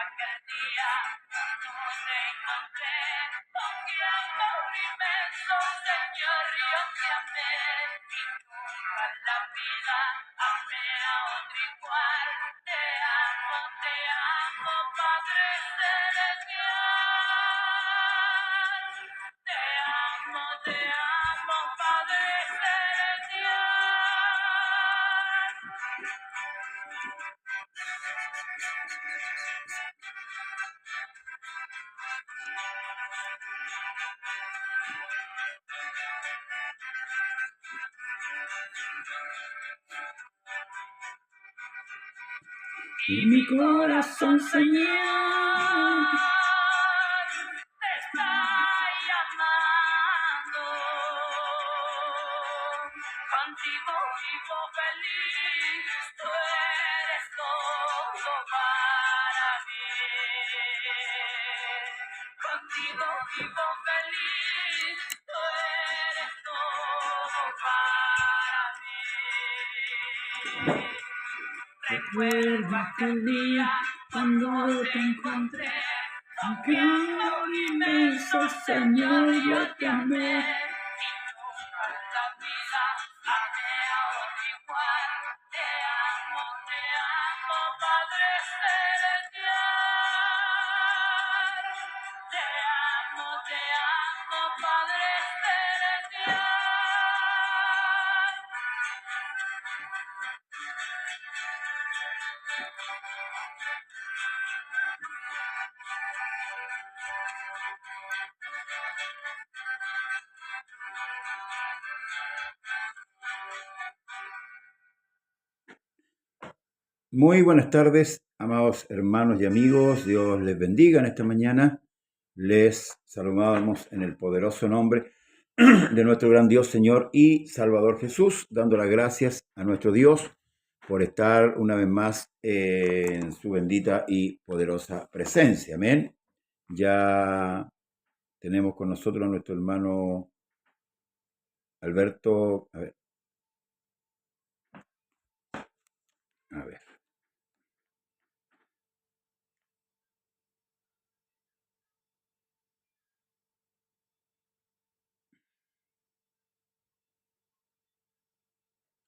aquel día cuando te encontré, con mi amor inmenso, Señor, yo te amé, y nunca en la vida amé a otro igual. Te amo, Padre Celestial. Te amo, Padre Y mi corazón, Señor, te está llamando. Contigo vivo feliz, tú eres todo para mí. Contigo vivo feliz, tú eres todo para mí. Recuerdo aquel día cuando te encontré, qué amor inmenso, Señor, yo te amé. y nunca en la vida amé a otro igual. Te amo, Padre Celestial. Te amo, Padre Celestial. Muy buenas tardes, amados hermanos y amigos. Dios les bendiga en esta mañana. Les saludamos en el poderoso nombre de nuestro gran Dios, Señor y Salvador Jesús, dando las gracias a nuestro Dios por estar una vez más en su bendita y poderosa presencia. Amén. Ya tenemos con nosotros a nuestro hermano Alberto. A ver.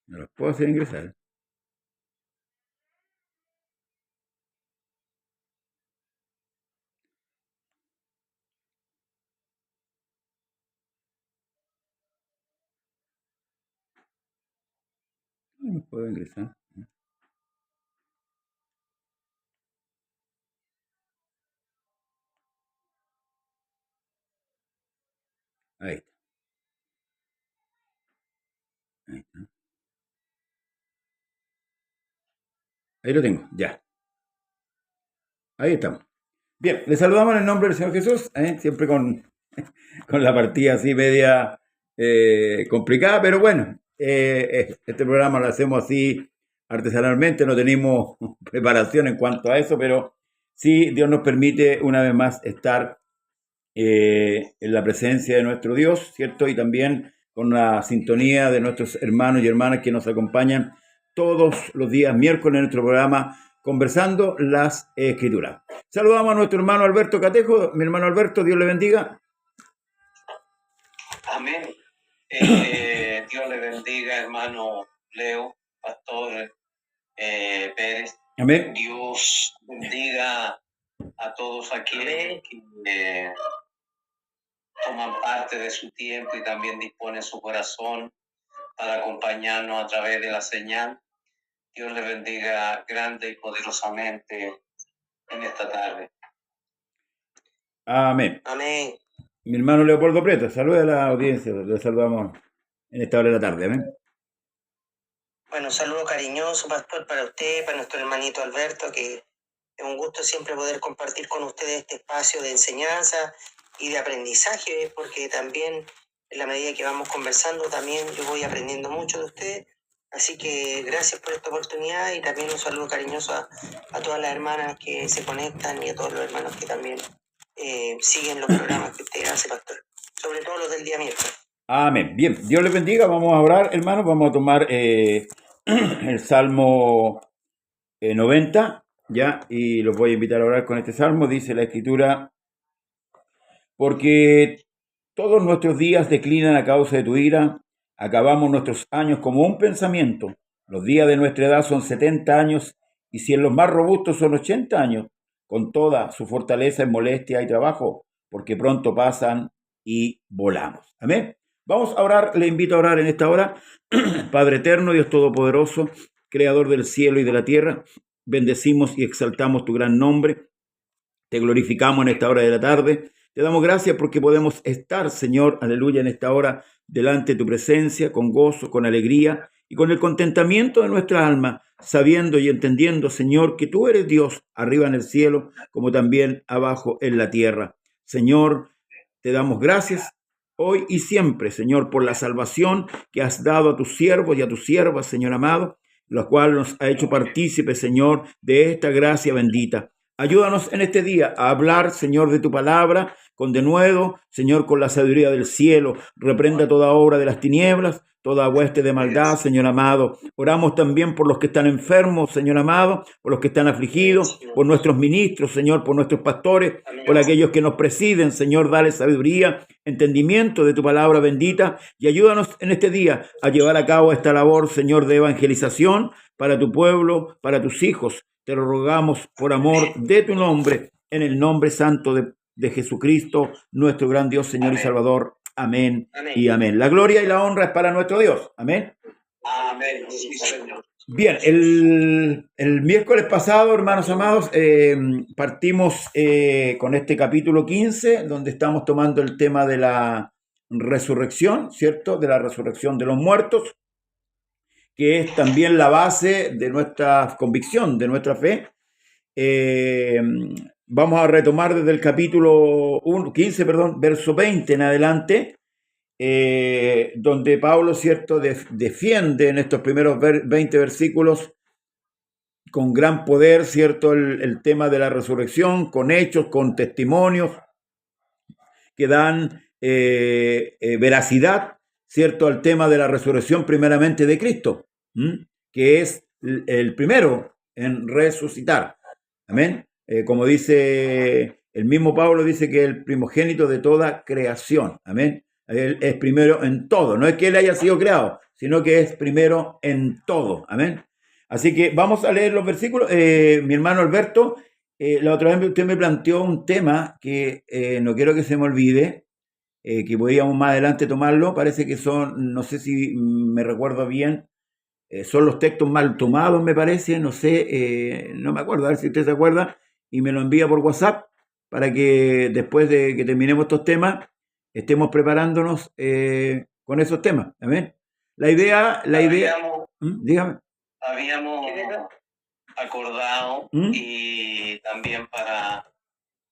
¿No los puedo hacer ingresar? No los puedo ingresar. Ahí está. Ahí está. Ahí lo tengo, ya. Ahí estamos. Bien, le saludamos en el nombre del Señor Jesús, siempre con la partida así media complicada, pero bueno, este programa lo hacemos así artesanalmente, no tenemos preparación en cuanto a eso, pero sí Dios nos permite una vez más estar en la presencia de nuestro Dios, ¿cierto? Y también con la sintonía de nuestros hermanos y hermanas que nos acompañan todos los días miércoles en nuestro programa Conversando las Escrituras. Saludamos a nuestro hermano Alberto Catejo. Mi hermano Alberto, Dios le bendiga. Amén. Dios le bendiga, hermano Leo, pastor Pérez. Amén. Dios bendiga a todos aquellos que toman parte de su tiempo y también disponen su corazón para acompañarnos a través de la señal. Dios le bendiga grande y poderosamente en esta tarde. Amén. Amén. Mi hermano Leopoldo Prieto, saluda a la audiencia, le saludamos en esta hora de la tarde. Amén. Bueno, un saludo cariñoso, pastor, para usted, para nuestro hermanito Alberto, que es un gusto siempre poder compartir con ustedes este espacio de enseñanza y de aprendizaje, porque también en la medida que vamos conversando, también yo voy aprendiendo mucho de ustedes. Así que gracias por esta oportunidad y también un saludo cariñoso a todas las hermanas que se conectan y a todos los hermanos que también siguen los programas que usted hace, pastor, sobre todo los del día miércoles. Amén. Bien, Dios les bendiga. Vamos a orar, hermanos. Vamos a tomar el Salmo 90. ya, y los voy a invitar a orar con este salmo. Dice la Escritura: porque todos nuestros días declinan a causa de tu ira, acabamos nuestros años como un pensamiento. Los días de nuestra edad son 70 años, y si en los más robustos son 80 años, con toda su fortaleza en molestia y trabajo, porque pronto pasan y volamos. Amén. Vamos a orar, le invito a orar en esta hora. Padre eterno, Dios todopoderoso, creador del cielo y de la tierra, bendecimos y exaltamos tu gran nombre. Te glorificamos en esta hora de la tarde. Te damos gracias porque podemos estar, Señor, aleluya, en esta hora delante de tu presencia, con gozo, con alegría y con el contentamiento de nuestra alma, sabiendo y entendiendo, Señor, que tú eres Dios arriba en el cielo, como también abajo en la tierra. Señor, te damos gracias hoy y siempre, Señor, por la salvación que has dado a tus siervos y a tus siervas, Señor amado, lo cual nos ha hecho partícipes, Señor, de esta gracia bendita. Ayúdanos en este día a hablar, Señor, de tu palabra con denuedo, Señor, con la sabiduría del cielo. Reprenda toda obra de las tinieblas, toda hueste de maldad, Señor amado. Oramos también por los que están enfermos, Señor amado, por los que están afligidos, por nuestros ministros, Señor, por nuestros pastores, por aquellos que nos presiden, Señor. Dale sabiduría, entendimiento de tu palabra bendita y ayúdanos en este día a llevar a cabo esta labor, Señor, de evangelización para tu pueblo, para tus hijos. Te lo rogamos por amor de tu nombre, en el nombre santo de Jesucristo, nuestro gran Dios, Señor y Salvador. Amén, y amén. La gloria y la honra es para nuestro Dios. Amén. Amén. Sí, Señor. Bien, el miércoles pasado, hermanos amados, partimos con este capítulo 15, donde estamos tomando el tema de la resurrección, ¿cierto? De la resurrección de los muertos, que es también la base de nuestra convicción, de nuestra fe. Vamos a retomar desde el capítulo 15, verso 20 en adelante, donde Pablo, ¿cierto?, defiende en estos primeros 20 versículos con gran poder, ¿cierto?, el tema de la resurrección, con hechos, con testimonios que dan veracidad, ¿cierto?, al tema de la resurrección primeramente de Cristo, que es el primero en resucitar. Amén. Como dice el mismo Pablo, dice que es el primogénito de toda creación. Amén. Él es primero en todo. No es que él haya sido creado, sino que es primero en todo. Amén. Así que vamos a leer los versículos. Mi hermano Alberto, la otra vez usted me planteó un tema que no quiero que se me olvide, que podríamos más adelante tomarlo. Parece que son, no sé si me recuerdo bien, son los textos mal tomados, me parece, no sé, no me acuerdo, a ver si usted se acuerda, y me lo envía por WhatsApp para que después de que terminemos estos temas, estemos preparándonos con esos temas. ¿Amén? La idea, dígame. Habíamos acordado y también para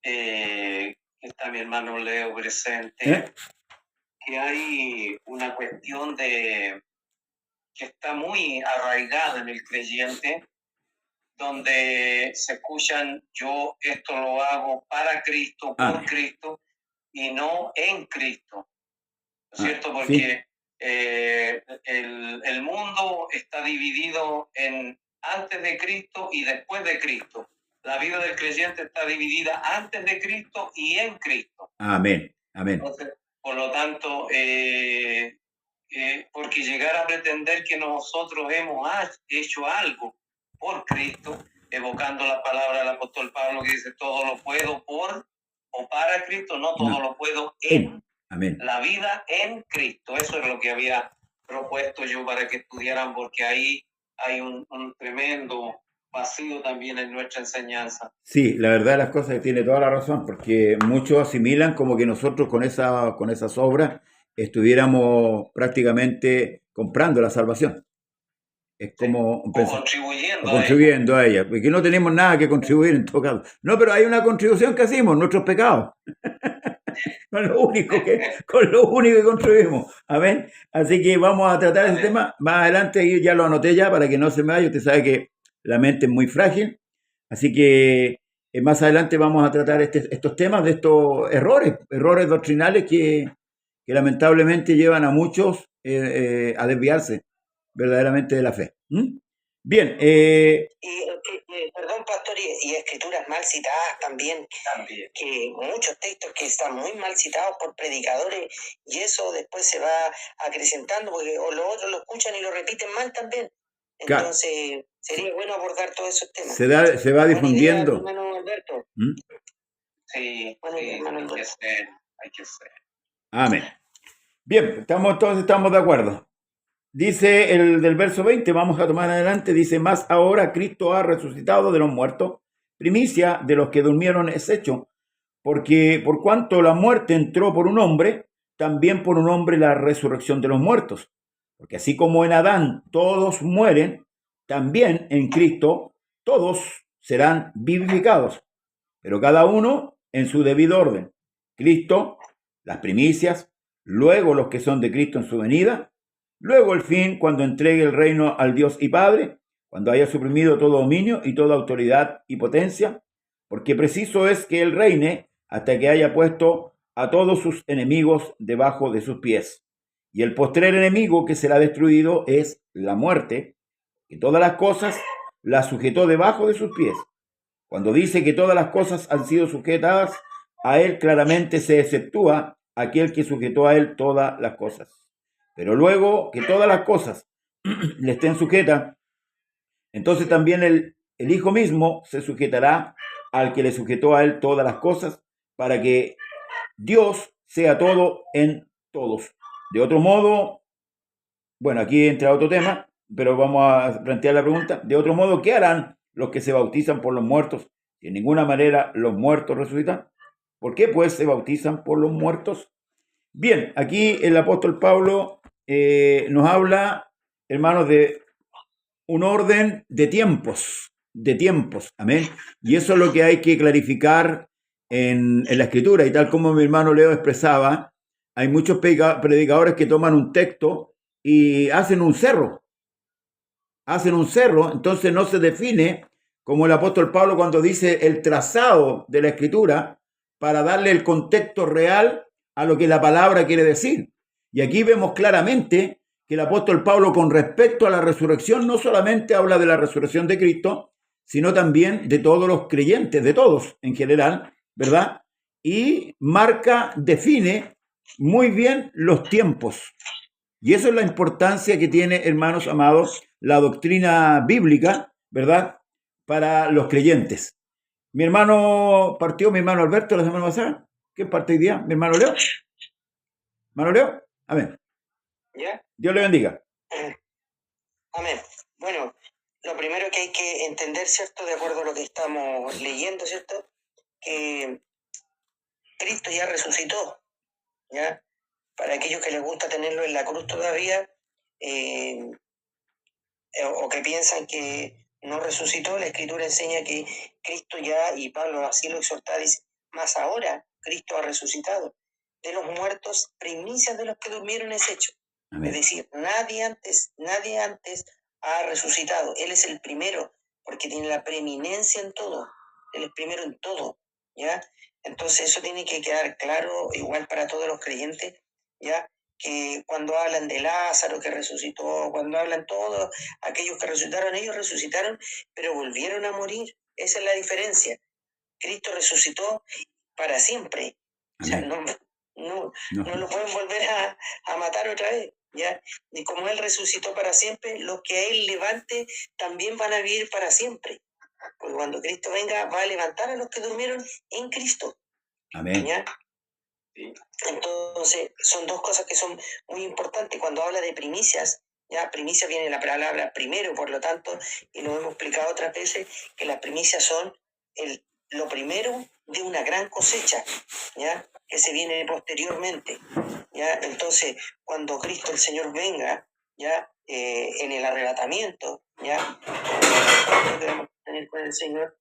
que está mi hermano Leo presente, que hay una cuestión que está muy arraigada en el creyente, donde se escuchan: yo esto lo hago para Cristo, por Cristo, y no en Cristo, ¿cierto? Porque el mundo está dividido en antes de Cristo y después de Cristo. La vida del creyente está dividida antes de Cristo y en Cristo. Amén, amén. Entonces, por lo tanto, porque llegar a pretender que nosotros hemos hecho algo por Cristo, evocando la palabra del apóstol Pablo que dice: todo lo puedo por o para Cristo, no todo lo puedo en. Amén. La vida en Cristo. Eso es lo que había propuesto yo para que estudiaran, porque ahí hay un tremendo vacío también en nuestra enseñanza. Sí, la verdad de las cosas tiene toda la razón, porque muchos asimilan como que nosotros con esas obras estuviéramos prácticamente comprando la salvación. Es como contribuyendo a ella, porque no tenemos nada que contribuir en todo caso. No, pero hay una contribución que hacemos, nuestros pecados. con lo único que contribuimos. Amén. Así que vamos a tratar ese tema más adelante, y ya lo anoté ya para que no se me vaya. Usted sabe que la mente es muy frágil, así que más adelante vamos a tratar estos temas de estos errores doctrinales que lamentablemente llevan a muchos a desviarse verdaderamente de la fe. Bien, Perdón, pastor, y escrituras mal citadas también, que muchos textos que están muy mal citados por predicadores, y eso después se va acrecentando, porque o los otros lo escuchan y lo repiten mal también. claro, Entonces, sería bueno abordar todos esos temas. se va Buena idea, difundiendo. hermano Alberto. ¿Mm? Sí, Buena idea, sí, hermano hay que Alberto. ser, hay que ser. Amén. Bien, todos estamos de acuerdo. Dice el del verso 20, vamos a tomar adelante, dice, más ahora Cristo ha resucitado de los muertos, primicia de los que durmieron es hecho, porque por cuanto la muerte entró por un hombre, también por un hombre la resurrección de los muertos. Porque así como en Adán todos mueren, también en Cristo todos serán vivificados, pero cada uno en su debido orden. Cristo, las primicias, luego los que son de Cristo en su venida, luego el fin cuando entregue el reino al Dios y Padre, cuando haya suprimido todo dominio y toda autoridad y potencia, porque preciso es que Él reine hasta que haya puesto a todos sus enemigos debajo de sus pies. Y el postrer enemigo que será destruido es la muerte, que todas las cosas las sujetó debajo de sus pies. Cuando dice que todas las cosas han sido sujetadas a Él, claramente se exceptúa aquel que sujetó a Él todas las cosas. Pero luego que todas las cosas le estén sujetas, entonces también el Hijo mismo se sujetará al que le sujetó a Él todas las cosas, para que Dios sea todo en todos. De otro modo, bueno, aquí entra otro tema, pero vamos a plantear la pregunta. De otro modo, ¿qué harán los que se bautizan por los muertos? De ninguna manera los muertos resucitan. ¿Por qué pues se bautizan por los muertos? Bien, aquí el apóstol Pablo nos habla, hermanos, de un orden de tiempos, amén. Y eso es lo que hay que clarificar en la escritura. Y tal como mi hermano Leo expresaba, hay muchos predicadores que toman un texto y hacen un cerro, entonces no se define como el apóstol Pablo cuando dice el trazado de la escritura para darle el contexto real a lo que la palabra quiere decir. Y aquí vemos claramente que el apóstol Pablo con respecto a la resurrección no solamente habla de la resurrección de Cristo, sino también de todos los creyentes, de todos en general, ¿verdad? Y define muy bien los tiempos. Y eso es la importancia que tiene, hermanos amados, la doctrina bíblica, ¿verdad? Para los creyentes. Mi hermano Alberto la semana pasada. ¿Qué parte hoy día? Mi hermano Leo. ¿Hermano Leo? Amén. ¿Ya? Dios le bendiga. Amén. Bueno, lo primero que hay que entender, ¿cierto? De acuerdo a lo que estamos leyendo, ¿cierto? Que Cristo ya resucitó, ¿ya? Para aquellos que les gusta tenerlo en la cruz todavía, o que piensan que no resucitó, la Escritura enseña que Cristo ya, y Pablo así lo exhorta, dice, más ahora Cristo ha resucitado. De los muertos, primicias de los que durmieron es hecho. Amén. Es decir, nadie antes ha resucitado. Él es el primero, porque tiene la preeminencia en todo. Él es primero en todo, ¿ya? Entonces eso tiene que quedar claro, igual para todos los creyentes, ¿ya? Que cuando hablan de Lázaro que resucitó, cuando hablan todos aquellos que resucitaron, ellos resucitaron, pero volvieron a morir. Esa es la diferencia. Cristo resucitó para siempre. O sea, no lo pueden volver a matar otra vez, ¿ya? Y como Él resucitó para siempre, los que a Él levante también van a vivir para siempre. Porque cuando Cristo venga, va a levantar a los que durmieron en Cristo. Amén. ¿Ya? Entonces, son dos cosas que son muy importantes. Cuando habla de primicias, ya primicia viene la palabra primero, por lo tanto, y lo hemos explicado otras veces, que las primicias son lo primero de una gran cosecha, ya que se viene posteriormente, ya. Entonces, cuando Cristo el Señor venga, ya en el arrebatamiento, ya queremos tener con el Señor,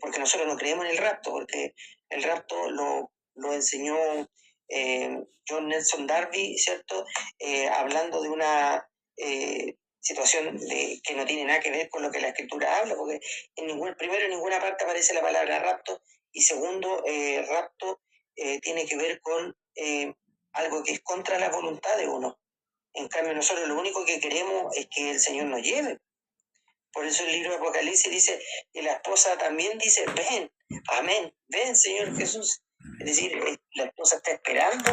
porque nosotros no creemos en el rapto, porque el rapto lo enseñó John Nelson Darby, ¿cierto? Hablando de una situación que no tiene nada que ver con lo que la Escritura habla, porque primero en ninguna parte aparece la palabra rapto, y segundo, rapto tiene que ver con algo que es contra la voluntad de uno. En cambio, nosotros lo único que queremos es que el Señor nos lleve. Por eso el libro de Apocalipsis dice, y la esposa también dice, ven, amén, ven Señor Jesús. Es decir, la esposa está esperando,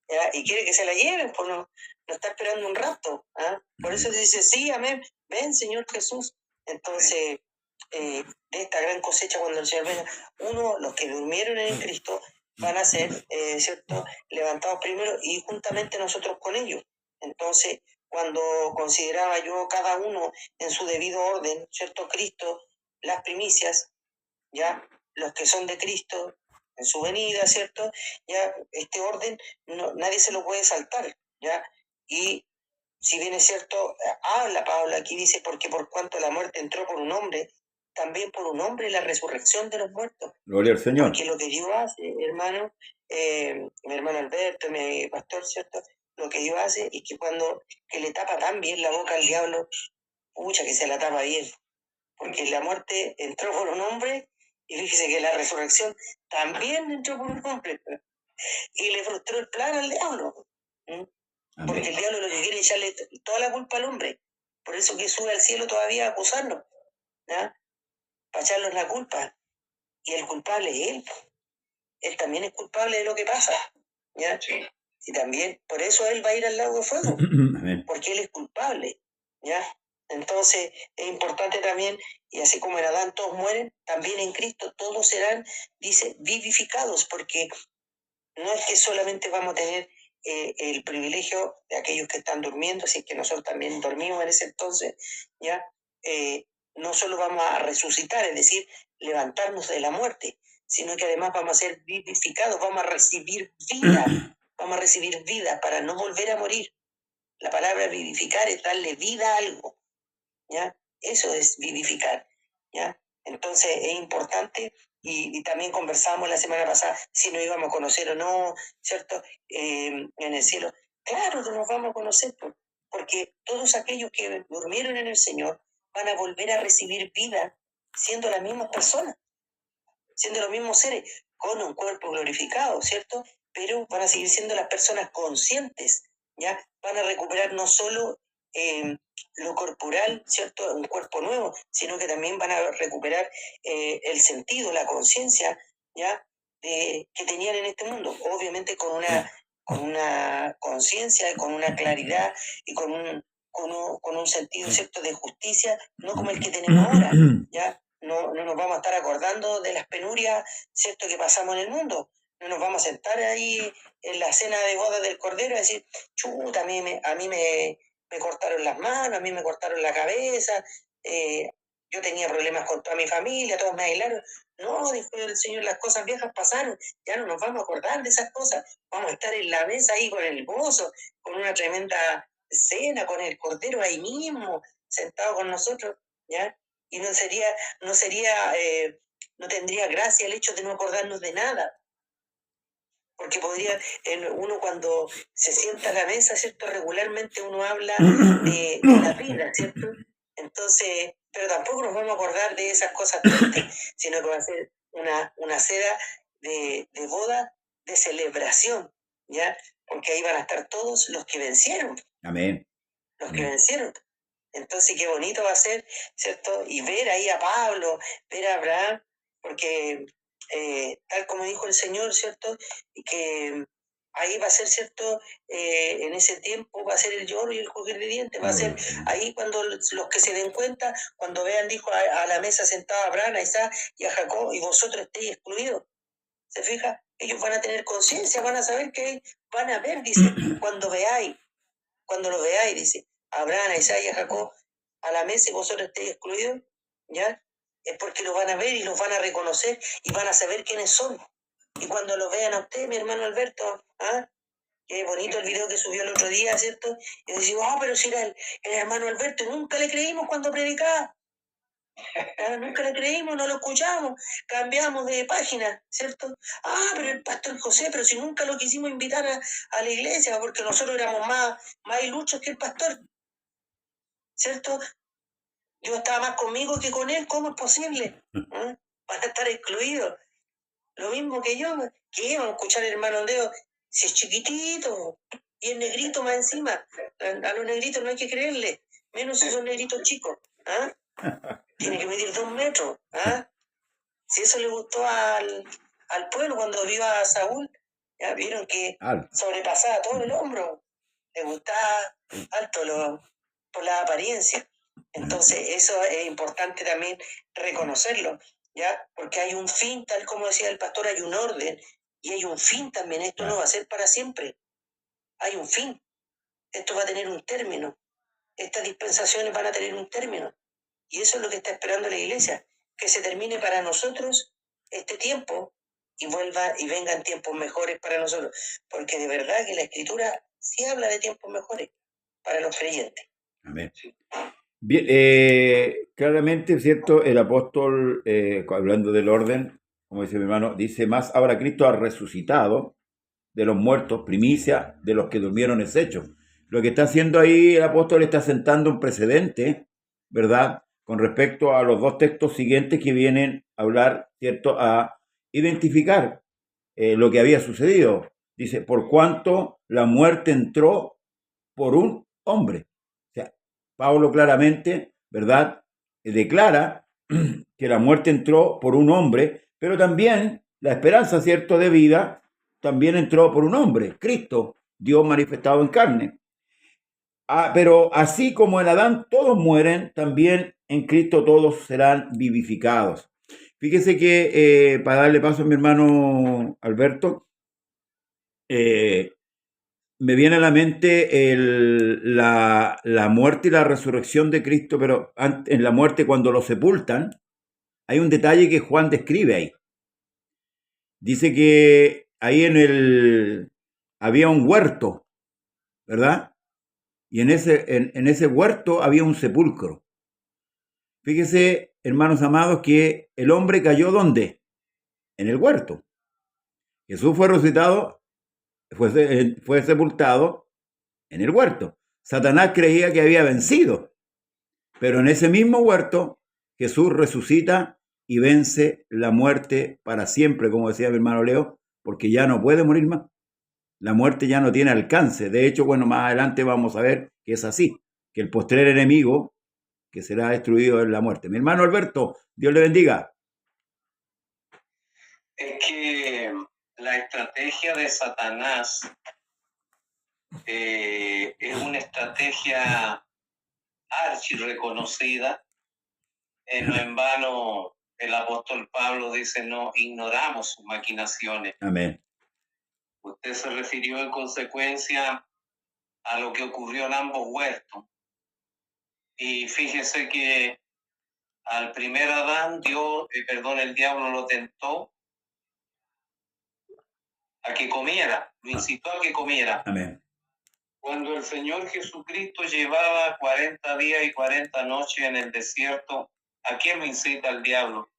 ¿ya? Y quiere que se la lleven, pues no está esperando un rato. ¿Ah? Por eso dice, sí, amén, ven Señor Jesús. Entonces, de esta gran cosecha cuando el Señor venga, los que durmieron en Cristo van a ser, ¿cierto?, levantados primero y juntamente nosotros con ellos. Entonces, cuando consideraba yo cada uno en su debido orden, ¿cierto? Cristo, las primicias, ya, los que son de Cristo en su venida, ¿cierto? Ya, este orden, nadie se lo puede saltar, ¿ya? Y si bien es cierto, habla Pablo aquí, dice, porque por cuanto la muerte entró por un hombre, también por un hombre la resurrección de los muertos. Gloria al Señor. Porque lo que Dios hace, hermano, mi hermano Alberto, mi pastor, ¿cierto? Lo que Dios hace es que que le tapa tan bien la boca al diablo, pucha que se la tapa bien. Porque la muerte entró por un hombre y fíjese que la resurrección también entró por un hombre. Y le frustró el plan al diablo. Porque el diablo lo que quiere es echarle toda la culpa al hombre. Por eso que sube al cielo todavía a acusarnos, ¿ya? Para echarnos la culpa. Y el culpable es él. Él también es culpable de lo que pasa, ¿ya? Sí. Y también, por eso él va a ir al lago de fuego, porque él es culpable, ¿ya? Entonces, es importante también, y así como en Adán todos mueren, también en Cristo todos serán, dice, vivificados, porque no es que solamente vamos a tener el privilegio de aquellos que están durmiendo, así que nosotros también dormimos en ese entonces, ¿ya? No solo vamos a resucitar, es decir, levantarnos de la muerte, sino que además vamos a ser vivificados, vamos a recibir vida para no volver a morir. La palabra vivificar es darle vida a algo, ¿ya? Eso es vivificar, ¿ya? Entonces es importante y también conversamos la semana pasada si nos íbamos a conocer o no, ¿cierto? En el cielo. Claro que nos vamos a conocer, porque todos aquellos que durmieron en el Señor van a volver a recibir vida siendo las mismas personas, siendo los mismos seres, con un cuerpo glorificado, ¿cierto? Pero van a seguir siendo las personas conscientes, ¿ya? Van a recuperar no solo lo corporal, ¿cierto? Un cuerpo nuevo, sino que también van a recuperar el sentido, la conciencia, ¿ya? Que tenían en este mundo, obviamente con una conciencia, con una claridad y con un sentido, ¿cierto?, de justicia, no como el que tenemos ahora, ¿ya? No nos vamos a estar acordando de las penurias, ¿cierto?, que pasamos en el mundo. No nos vamos a sentar ahí en la cena de boda del Cordero a decir, chuta, a mí me cortaron las manos, a mí me cortaron la cabeza, yo tenía problemas con toda mi familia, todos me aislaron. No, dijo el Señor, las cosas viejas pasaron, ya no nos vamos a acordar de esas cosas. Vamos a estar en la mesa ahí con el gozo, con una tremenda cena, con el Cordero ahí mismo, sentado con nosotros, ¿ya? Y no tendría gracia el hecho de no acordarnos de nada. Porque uno cuando se sienta a la mesa, ¿cierto? Regularmente uno habla de la vida, ¿cierto? Entonces, pero tampoco nos vamos a acordar de esas cosas tristes, sino que va a ser una cena de boda, de celebración, ¿ya? Porque ahí van a estar todos los que vencieron. Amén. Los que vencieron. Entonces, qué bonito va a ser, ¿cierto? Y ver ahí a Pablo, ver a Abraham, porque tal como dijo el Señor, ¿cierto? Y que ahí va a ser, ¿cierto? En ese tiempo va a ser el lloro y el crujir de dientes, va a ser ahí cuando los que se den cuenta, cuando vean, dijo, a la mesa sentado a Abraham, a Isaac y a Jacob, y vosotros estéis excluidos. ¿Se fija? Ellos van a tener conciencia, van a saber que van a ver, dice, cuando lo veáis, dice, Abraham, a Isaac y a Jacob a la mesa y vosotros estéis excluidos, ¿ya? Es porque lo van a ver y los van a reconocer y van a saber quiénes son. Y cuando lo vean a usted, mi hermano Alberto, ¿ah? Qué bonito el video que subió el otro día, ¿cierto? Y decimos, pero si era el hermano Alberto, nunca le creímos cuando predicaba. Nunca le creímos, no lo escuchamos, cambiamos de página, ¿cierto? Pero el pastor José, pero si nunca lo quisimos invitar a la iglesia, porque nosotros éramos más iluchos que el pastor, ¿cierto? Dios estaba más conmigo que con él, ¿cómo es posible? Van a estar excluidos. Lo mismo que yo, que iban a escuchar el hermano Andeo, si es chiquitito y es negrito más encima. A los negritos no hay que creerle, menos si son negritos chicos. Tiene que medir 2 metros. ¿Ah? Si eso le gustó al pueblo cuando vio a Saúl, ya vieron que sobrepasaba todo el hombro. Le gustaba alto por la apariencia. Entonces, eso es importante también reconocerlo, ¿ya? Porque hay un fin, tal como decía el pastor, hay un orden y hay un fin también. Esto no va a ser para siempre. Hay un fin. Esto va a tener un término. Estas dispensaciones van a tener un término. Y eso es lo que está esperando la iglesia, que se termine para nosotros este tiempo y vengan tiempos mejores para nosotros. Porque de verdad que la Escritura sí habla de tiempos mejores para los creyentes. Amén. Bien, claramente, ¿cierto? El apóstol, hablando del orden, como dice mi hermano, dice, más ahora Cristo ha resucitado de los muertos, primicia de los que durmieron es hecho. Lo que está haciendo ahí el apóstol está sentando un precedente, ¿verdad? Con respecto a los dos textos siguientes que vienen a hablar, ¿cierto? A identificar lo que había sucedido. Dice, por cuanto la muerte entró por un hombre. O sea, Pablo claramente, ¿verdad? Declara que la muerte entró por un hombre, pero también la esperanza, ¿cierto?, de vida también entró por un hombre, Cristo, Dios manifestado en carne. Pero así como en Adán todos mueren, también en Cristo todos serán vivificados. Fíjese que, para darle paso a mi hermano Alberto, me viene a la mente la muerte y la resurrección de Cristo, pero en la muerte cuando lo sepultan, hay un detalle que Juan describe ahí. Dice que ahí había un huerto, ¿verdad? Y en ese huerto había un sepulcro. Fíjese, hermanos amados, que el hombre cayó ¿dónde? En el huerto. Jesús fue resucitado, fue sepultado en el huerto. Satanás creía que había vencido, pero en ese mismo huerto Jesús resucita y vence la muerte para siempre, como decía mi hermano Leo, porque ya no puede morir más. La muerte ya no tiene alcance. De hecho, bueno, más adelante vamos a ver que es así, que el postrer enemigo que será destruido es la muerte. Mi hermano Alberto, Dios le bendiga. Es que la estrategia de Satanás es una estrategia archirreconocida. No en vano el apóstol Pablo dice, no ignoramos sus maquinaciones. Amén. Usted se refirió en consecuencia a lo que ocurrió en ambos huertos. Y fíjese que al primer Adán, el diablo lo tentó a que comiera, lo incitó a que comiera. Amén. Cuando el Señor Jesucristo llevaba 40 días y 40 noches en el desierto, ¿a quién lo incita el diablo?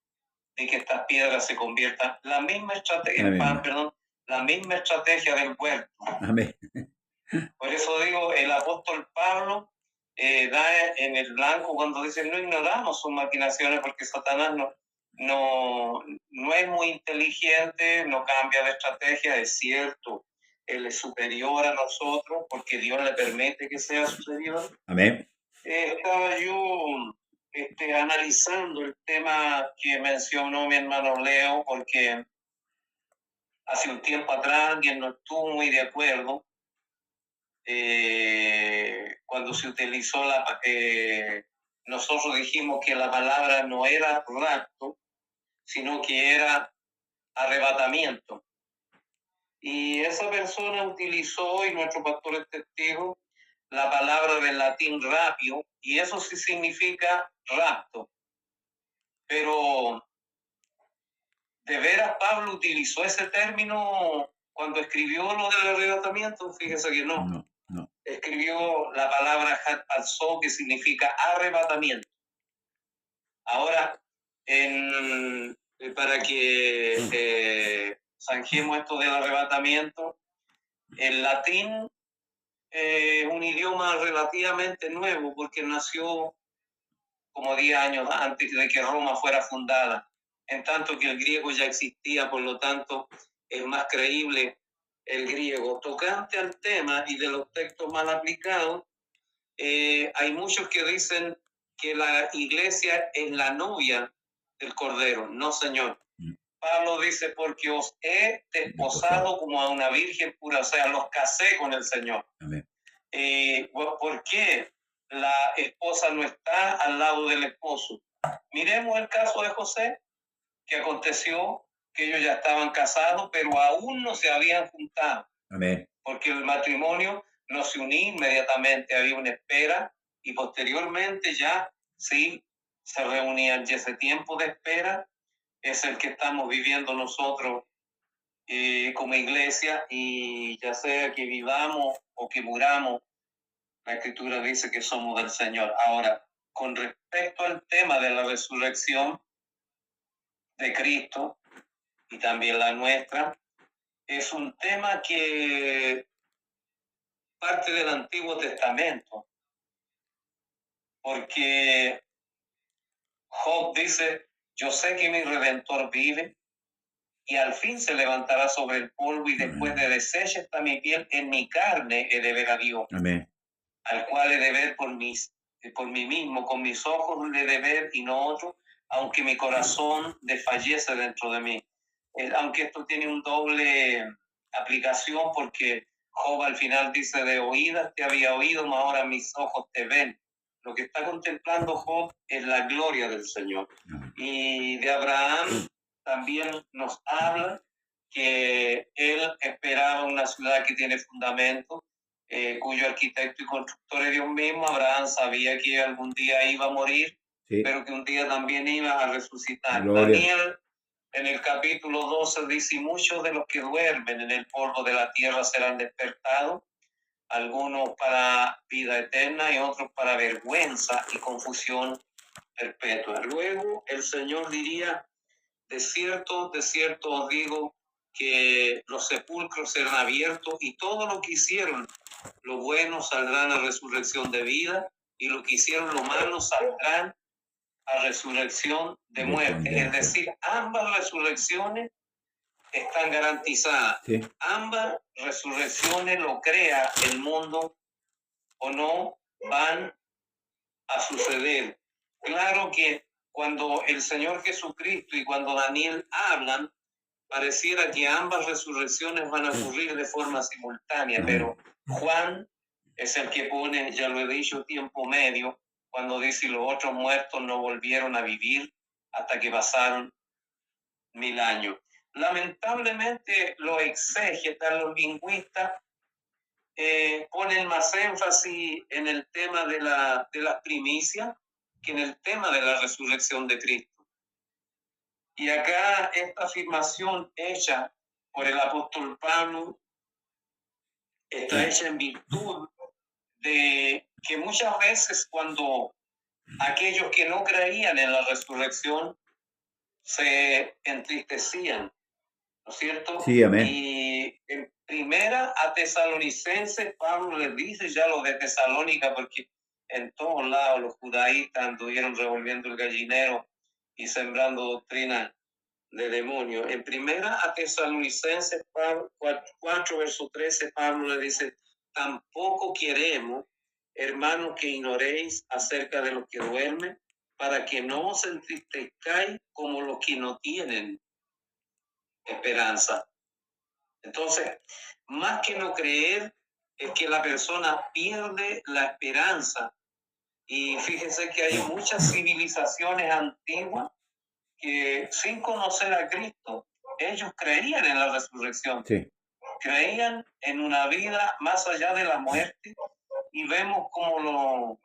De que estas piedras se conviertan. La misma estrategia, la misma estrategia del huerto. Amén. Por eso digo, el apóstol Pablo da en el blanco cuando dice, no ignoramos sus maquinaciones, porque Satanás no es muy inteligente, no cambia de estrategia, es cierto. Él es superior a nosotros porque Dios le permite que sea superior. Amén. Estaba yo analizando el tema que mencionó mi hermano Leo, porque hace un tiempo atrás alguien no estuvo muy de acuerdo cuando se utilizó nosotros dijimos que la palabra no era rapto, sino que era arrebatamiento. Y esa persona utilizó, y nuestro pastor es testigo, la palabra del latín rapio, y eso sí significa rapto. Pero, ¿de veras Pablo utilizó ese término cuando escribió lo del arrebatamiento? Fíjese que no. Escribió la palabra harpazo, que significa arrebatamiento. Ahora, para que zanjemos esto del arrebatamiento, el latín es un idioma relativamente nuevo porque nació como 10 años antes de que Roma fuera fundada, en tanto que el griego ya existía, por lo tanto es más creíble el griego. Tocante al tema y de los textos mal aplicados, hay muchos que dicen que la iglesia es la novia del Cordero. No, Señor. Pablo dice, porque os he desposado como a una virgen pura, o sea, los casé con el Señor. Amén. ¿Por qué la esposa no está al lado del esposo? Miremos el caso de José, que aconteció que ellos ya estaban casados, pero aún no se habían juntado. Amén. Porque el matrimonio no se unía inmediatamente, había una espera y posteriormente ya sí se reunían. Y ese tiempo de espera es el que estamos viviendo nosotros como iglesia, y ya sea que vivamos o que muramos, la Escritura dice que somos del Señor. Ahora, con respecto al tema de la resurrección de Cristo y también la nuestra, es un tema que parte del Antiguo Testamento, porque Job dice, yo sé que mi Redentor vive y al fin se levantará sobre el polvo, y después de deshecha está mi piel, en mi carne he de ver a Dios. Amén. Al cual he de ver por mí mismo, con mis ojos le he de ver y no otro, aunque mi corazón desfallece dentro de mí. Aunque esto tiene un doble aplicación, porque Job al final dice, de oídas te había oído, mas ahora mis ojos te ven. Lo que está contemplando Job es la gloria del Señor. Y de Abraham también nos habla que él esperaba una ciudad que tiene fundamento, cuyo arquitecto y constructor es Dios mismo. Abraham sabía que algún día iba a morir, sí, pero que un día también iba a resucitar. Gloria. Daniel, en el capítulo 12, dice, muchos de los que duermen en el polvo de la tierra serán despertados, algunos para vida eterna y otros para vergüenza y confusión perpetua. Luego el Señor diría, de cierto os digo, que los sepulcros serán abiertos y todo lo que hicieron lo bueno saldrán a resurrección de vida, y lo que hicieron lo malo saldrán a resurrección de muerte. Es decir, ambas resurrecciones están garantizadas. Sí. Ambas resurrecciones, lo crea el mundo o no, van a suceder. Claro que cuando el Señor Jesucristo y cuando Daniel hablan, pareciera que ambas resurrecciones van a ocurrir de forma simultánea, pero Juan es el que pone, ya lo he dicho, tiempo medio, cuando dice, los otros muertos no volvieron a vivir hasta que pasaron 1000 años. Lamentablemente, los exégetas, los lingüistas, ponen más énfasis en el tema de las primicias que en el tema de la resurrección de Cristo. Y acá esta afirmación hecha por el apóstol Pablo está hecha en virtud de que muchas veces cuando aquellos que no creían en la resurrección se entristecían, ¿no es cierto? Sí, amén. Y en primera a Tesalonicenses, Pablo les dice ya lo de Tesalónica, porque en todos lados los judaístas anduvieron revolviendo el gallinero y sembrando doctrina de demonios. En primera a Tesalonicenses 4, verso 13, Pablo le dice, tampoco queremos, hermanos, que ignoréis acerca de los que duermen, para que no os entristezcáis como los que no tienen esperanza. Entonces, más que no creer, es que la persona pierde la esperanza. Y fíjense que hay muchas civilizaciones antiguas que sin conocer a Cristo, ellos creían en la resurrección. Sí. Creían en una vida más allá de la muerte, y vemos como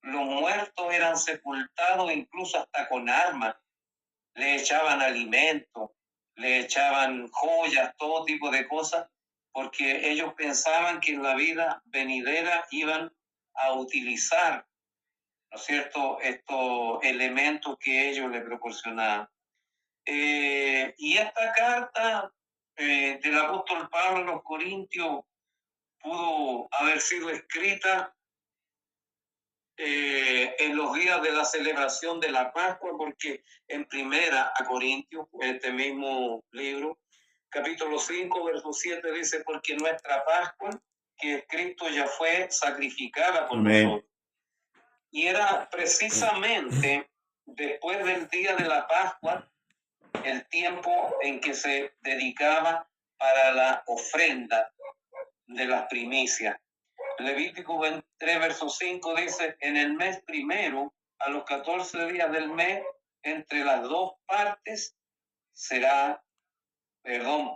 los muertos eran sepultados incluso hasta con armas. Le echaban alimento, le echaban joyas, todo tipo de cosas, porque ellos pensaban que en la vida venidera iban a utilizar, ¿no es cierto?, estos elementos que ellos le proporcionaban. Y esta carta del apóstol Pablo a los Corintios pudo haber sido escrita en los días de la celebración de la Pascua, porque en primera a Corintios, este mismo libro, capítulo 5, verso 7, dice, porque nuestra Pascua, que Cristo ya fue sacrificada por nosotros. Y era precisamente después del día de la Pascua el tiempo en que se dedicaba para la ofrenda de las primicias. Levítico 23, verso 5 dice, en el mes primero, a los 14 días del mes, entre las dos partes será,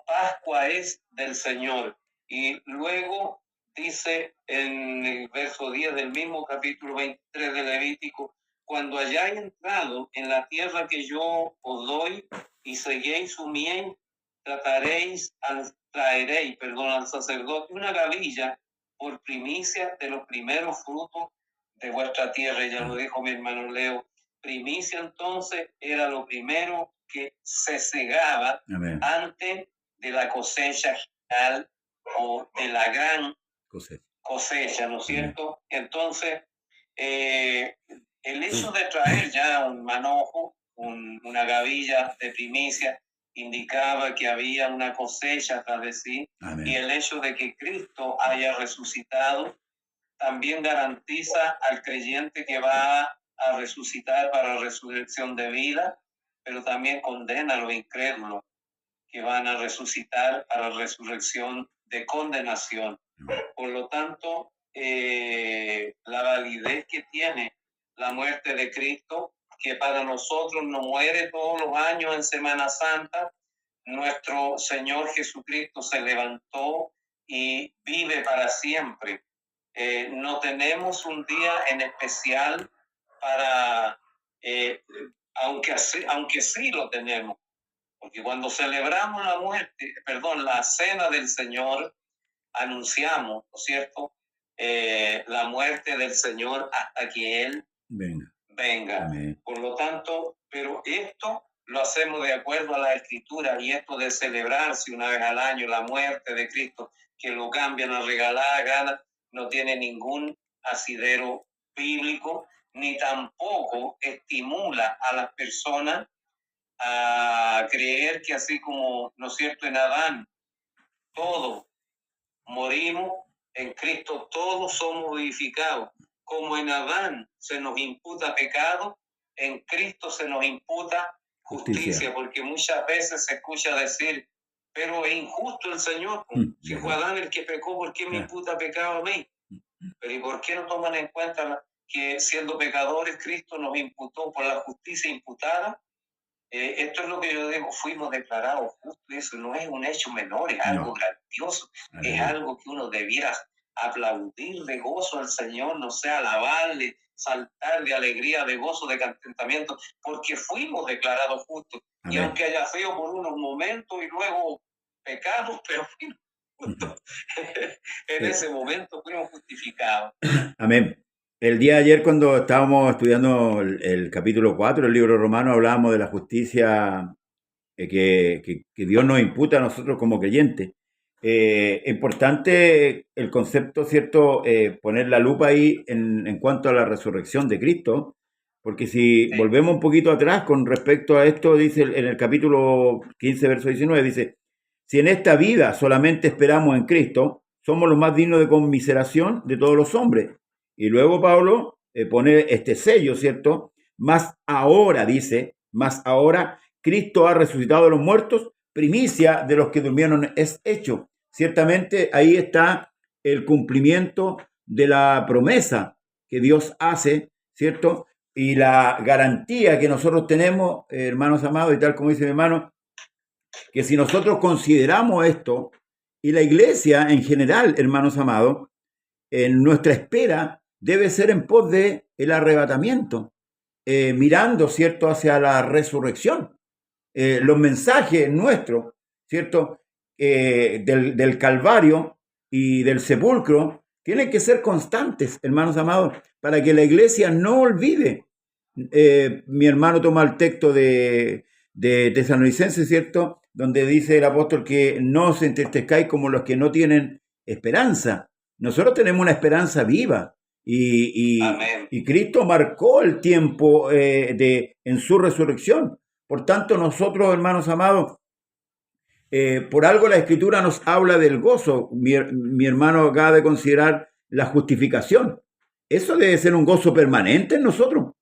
Pascua es del Señor. Y luego dice en el verso 10 del mismo capítulo 23 de Levítico, cuando hayáis entrado en la tierra que yo os doy y seguéis su miel, traeréis al sacerdote una gavilla por primicia de los primeros frutos de vuestra tierra. Ya lo dijo mi hermano Leo. Primicia entonces era lo primero que se segaba Amén. antes de la cosecha general o de la gran cosecha, ¿no es cierto? Entonces, el hecho de traer ya un manojo, una gavilla de primicia, indicaba que había una cosecha tras de sí. Amén. Y el hecho de que Cristo haya resucitado también garantiza al creyente que va a resucitar para resurrección de vida, pero también condena a los incrédulos que van a resucitar para resurrección de condenación. Por lo tanto, la validez que tiene la muerte de Cristo, que para nosotros no muere todos los años en Semana Santa, nuestro Señor Jesucristo se levantó y vive para siempre. No tenemos un día en especial para, aunque sí lo tenemos, porque cuando celebramos la cena del Señor, anunciamos, ¿no es cierto?, la muerte del Señor hasta que Él venga. Por lo tanto, pero esto lo hacemos de acuerdo a la Escritura, y esto de celebrarse una vez al año la muerte de Cristo, que lo cambian a regalar gana, no tiene ningún asidero bíblico, ni tampoco estimula a las personas a creer que así como, ¿no es cierto?, en Adán todos morimos, en Cristo todos somos vivificados. Como en Adán se nos imputa pecado, en Cristo se nos imputa justicia, porque muchas veces se escucha decir, pero es injusto el Señor. Si fue Adán el que pecó, ¿por qué me imputa pecado a mí? Pero ¿y por qué no toman en cuenta que siendo pecadores Cristo nos imputó por la justicia imputada? Esto es lo que yo digo, fuimos declarados justos. Eso no es un hecho menor, es algo grandioso, es algo que uno debiera aplaudir de gozo al Señor, no sé, alabarle, saltar de alegría, de gozo, de contentamiento, porque fuimos declarados justos. Amén. Y aunque haya sido por unos momentos y luego pecamos, pero fuimos justos. En ese momento fuimos justificados. Amén. El día de ayer, cuando estábamos estudiando el capítulo 4 del libro romano, hablábamos de la justicia que Dios nos imputa a nosotros como creyentes. Importante el concepto, ¿cierto? Poner la lupa ahí en cuanto a la resurrección de Cristo, porque si volvemos un poquito atrás con respecto a esto, dice en el capítulo 15, verso 19, dice, si en esta vida solamente esperamos en Cristo, somos los más dignos de conmiseración de todos los hombres. Y luego Pablo pone este sello, ¿cierto? Más ahora, dice, más ahora Cristo ha resucitado de los muertos, primicia de los que durmieron es hecho. Ciertamente ahí está el cumplimiento de la promesa que Dios hace, ¿cierto? Y la garantía que nosotros tenemos, hermanos amados, y tal como dice mi hermano, que si nosotros consideramos esto, y la iglesia en general, hermanos amados, en nuestra espera debe ser en pos de el arrebatamiento, mirando, ¿cierto?, hacia la resurrección. Los mensajes nuestros, ¿cierto?, del Calvario y del sepulcro tienen que ser constantes, hermanos amados, para que la iglesia no olvide. Mi hermano toma el texto de Tesalonicenses, ¿cierto?, donde dice el apóstol que no os entristezcáis como los que no tienen esperanza. Nosotros tenemos una esperanza viva y Cristo marcó el tiempo en su resurrección. Por tanto, nosotros, hermanos amados, por algo la Escritura nos habla del gozo. Mi hermano acaba de considerar la justificación. eso debe ser un gozo permanente en nosotros.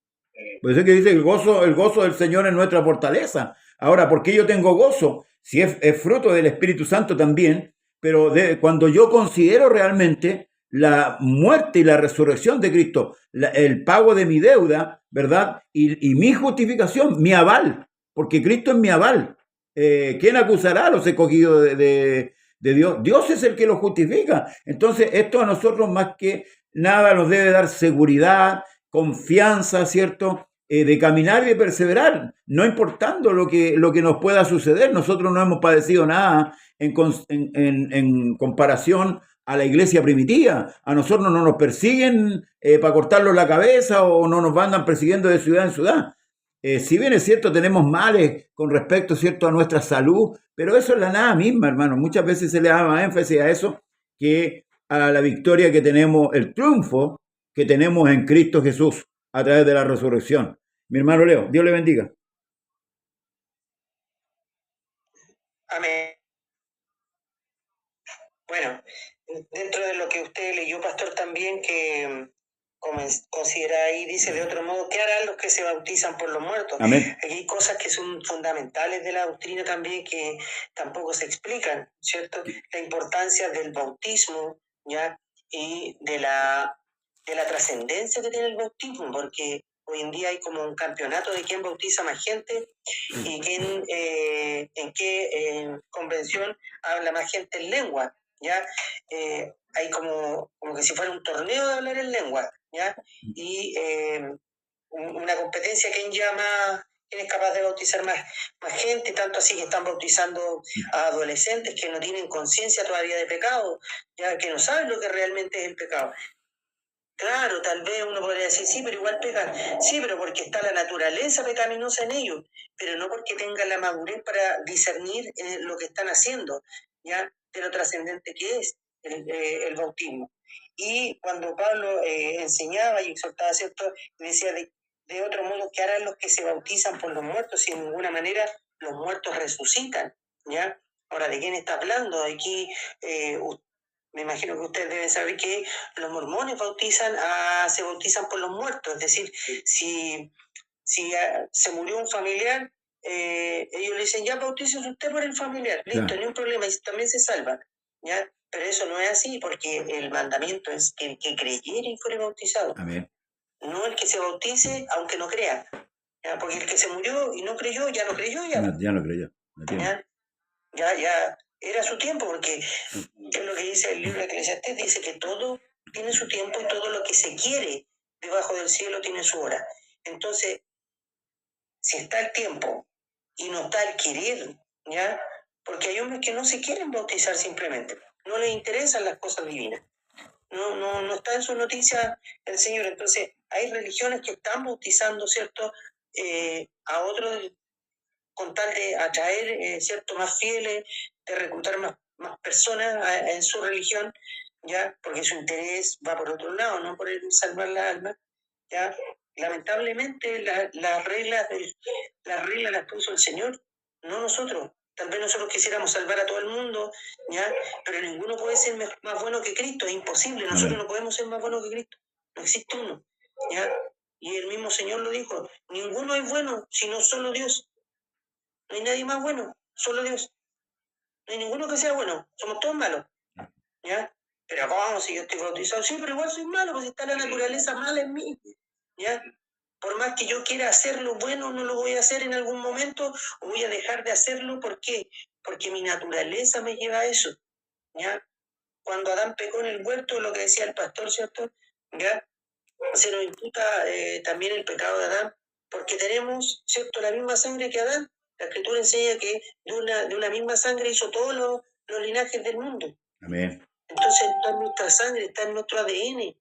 Por eso es que dice el gozo del Señor es nuestra fortaleza. Ahora, ¿por qué yo tengo gozo? Si es fruto del Espíritu Santo también, pero cuando yo considero realmente la muerte y la resurrección de Cristo, el pago de mi deuda, ¿verdad? Y mi justificación, mi aval, porque Cristo es mi aval. ¿Quién acusará a los escogidos de Dios? Dios es el que los justifica. Entonces, esto a nosotros más que nada nos debe dar seguridad, confianza, ¿cierto? De caminar y de perseverar, no importando lo que nos pueda suceder. Nosotros no hemos padecido nada en comparación a la iglesia primitiva. A nosotros no nos persiguen para cortarnos la cabeza o no nos andan persiguiendo de ciudad en ciudad. Si bien es cierto, tenemos males con respecto, ¿cierto?, a nuestra salud, pero eso es la nada misma, hermano. Muchas veces se le da más énfasis a eso que a la victoria que tenemos, el triunfo que tenemos en Cristo Jesús a través de la resurrección. Mi hermano Leo, Dios le bendiga. Amén. Bueno, dentro de lo que usted leyó, pastor, también que considera ahí, dice de otro modo, ¿qué harán los que se bautizan por los muertos? Amén. Aquí hay cosas que son fundamentales de la doctrina también que tampoco se explican, ¿cierto? La importancia del bautismo, ¿ya? Y de la trascendencia que tiene el bautismo, porque hoy en día hay como un campeonato de quién bautiza más gente y quién, en qué convención habla más gente en lengua, ¿ya? Hay como que si fuera un torneo de hablar en lengua, ¿ya? Y una competencia, quién es capaz de bautizar más gente, tanto así que están bautizando a adolescentes que no tienen conciencia todavía de pecado, ya que no saben lo que realmente es el pecado. Claro, tal vez uno podría decir, sí, pero igual pecan. Sí, pero porque está la naturaleza pecaminosa en ellos, pero no porque tengan la madurez para discernir lo que están haciendo, ¿ya? De lo trascendente que es el bautismo. Y cuando Pablo enseñaba y exhortaba, ¿cierto? Decía de otro modo, ¿qué harán los que se bautizan por los muertos? Si de ninguna manera los muertos resucitan, ¿ya? Ahora, ¿de quién está hablando? Aquí me imagino que ustedes deben saber que los mormones se bautizan por los muertos, es decir, si se murió un familiar, ellos le dicen, ya bautícese usted por el familiar, listo, ni un problema, y también se salva, ¿ya? Pero eso no es así, porque el mandamiento es que el que creyere y fuere bautizado. Amén. No el que se bautice, aunque no crea, ¿ya? Porque el que se murió y no creyó, ya no creyó, ya. Ya no creyó. Ya era su tiempo, porque es lo que dice el libro de Eclesiastés, dice que todo tiene su tiempo y todo lo que se quiere debajo del cielo tiene su hora. Entonces, si está el tiempo y no está el querer, ¿ya? Porque hay hombres que no se quieren bautizar simplemente, no les interesan las cosas divinas, no está en su noticia el Señor. Entonces, hay religiones que están bautizando, ¿cierto?, a otros con tal de atraer, ¿cierto?, más fieles, de reclutar más personas en su religión, ¿ya? Porque su interés va por otro lado, no por el salvar la alma, ¿ya? Lamentablemente las reglas las puso el Señor, no nosotros. Tal vez nosotros quisiéramos salvar a todo el mundo, ¿ya? Pero ninguno puede ser más bueno que Cristo, es imposible. Nosotros no podemos ser más buenos que Cristo, no existe uno, ¿ya? Y el mismo Señor lo dijo, ninguno es bueno, sino solo Dios. No hay nadie más bueno, solo Dios. No hay ninguno que sea bueno, somos todos malos, ¿ya? Pero ¿cómo? Si yo estoy bautizado, sí, pero igual soy malo, pues está la naturaleza mala en mí, ¿ya? Por más que yo quiera hacer lo bueno, no lo voy a hacer en algún momento, o voy a dejar de hacerlo, ¿por qué? Porque mi naturaleza me lleva a eso, ¿ya? Cuando Adán pecó en el huerto, lo que decía el pastor, ¿cierto? ¿Ya? Se nos imputa también el pecado de Adán, porque tenemos, ¿cierto?, la misma sangre que Adán. La Escritura enseña que de una misma sangre hizo todos los linajes del mundo. Amén. Entonces está en nuestra sangre, está en nuestro ADN,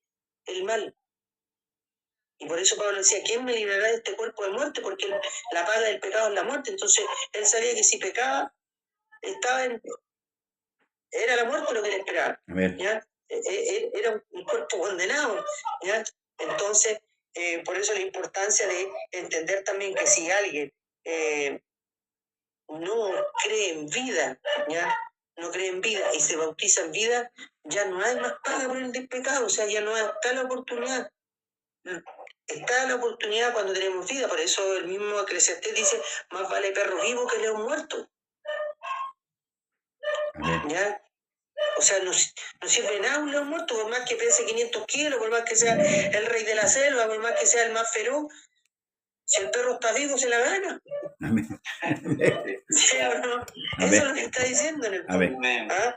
el mal. Y por eso Pablo decía, ¿quién me librará de este cuerpo de muerte? Porque la paga del pecado es la muerte. Entonces él sabía que si pecaba, era la muerte lo que le esperaba. Amén. ¿Ya? Era un cuerpo condenado, ¿ya? Entonces, por eso la importancia de entender también que si alguien no cree en vida, ¿ya? No cree en vida y se bautiza en vida, ya no hay más paga por el pecado, o sea, ya no está la oportunidad, Está la oportunidad cuando tenemos vida, por eso el mismo Eclesiastés dice, más vale perro vivo que león muerto. Amén. ¿Ya? O sea, no sirve nada un león muerto, por más que pese 500 kilos, por más que sea el rey de la selva, por más que sea el más feroz. Si el perro está vivo, se la gana. Amén. ¿Sí o no? Amén. Eso es lo que está diciendo en el Amén. ¿Ah?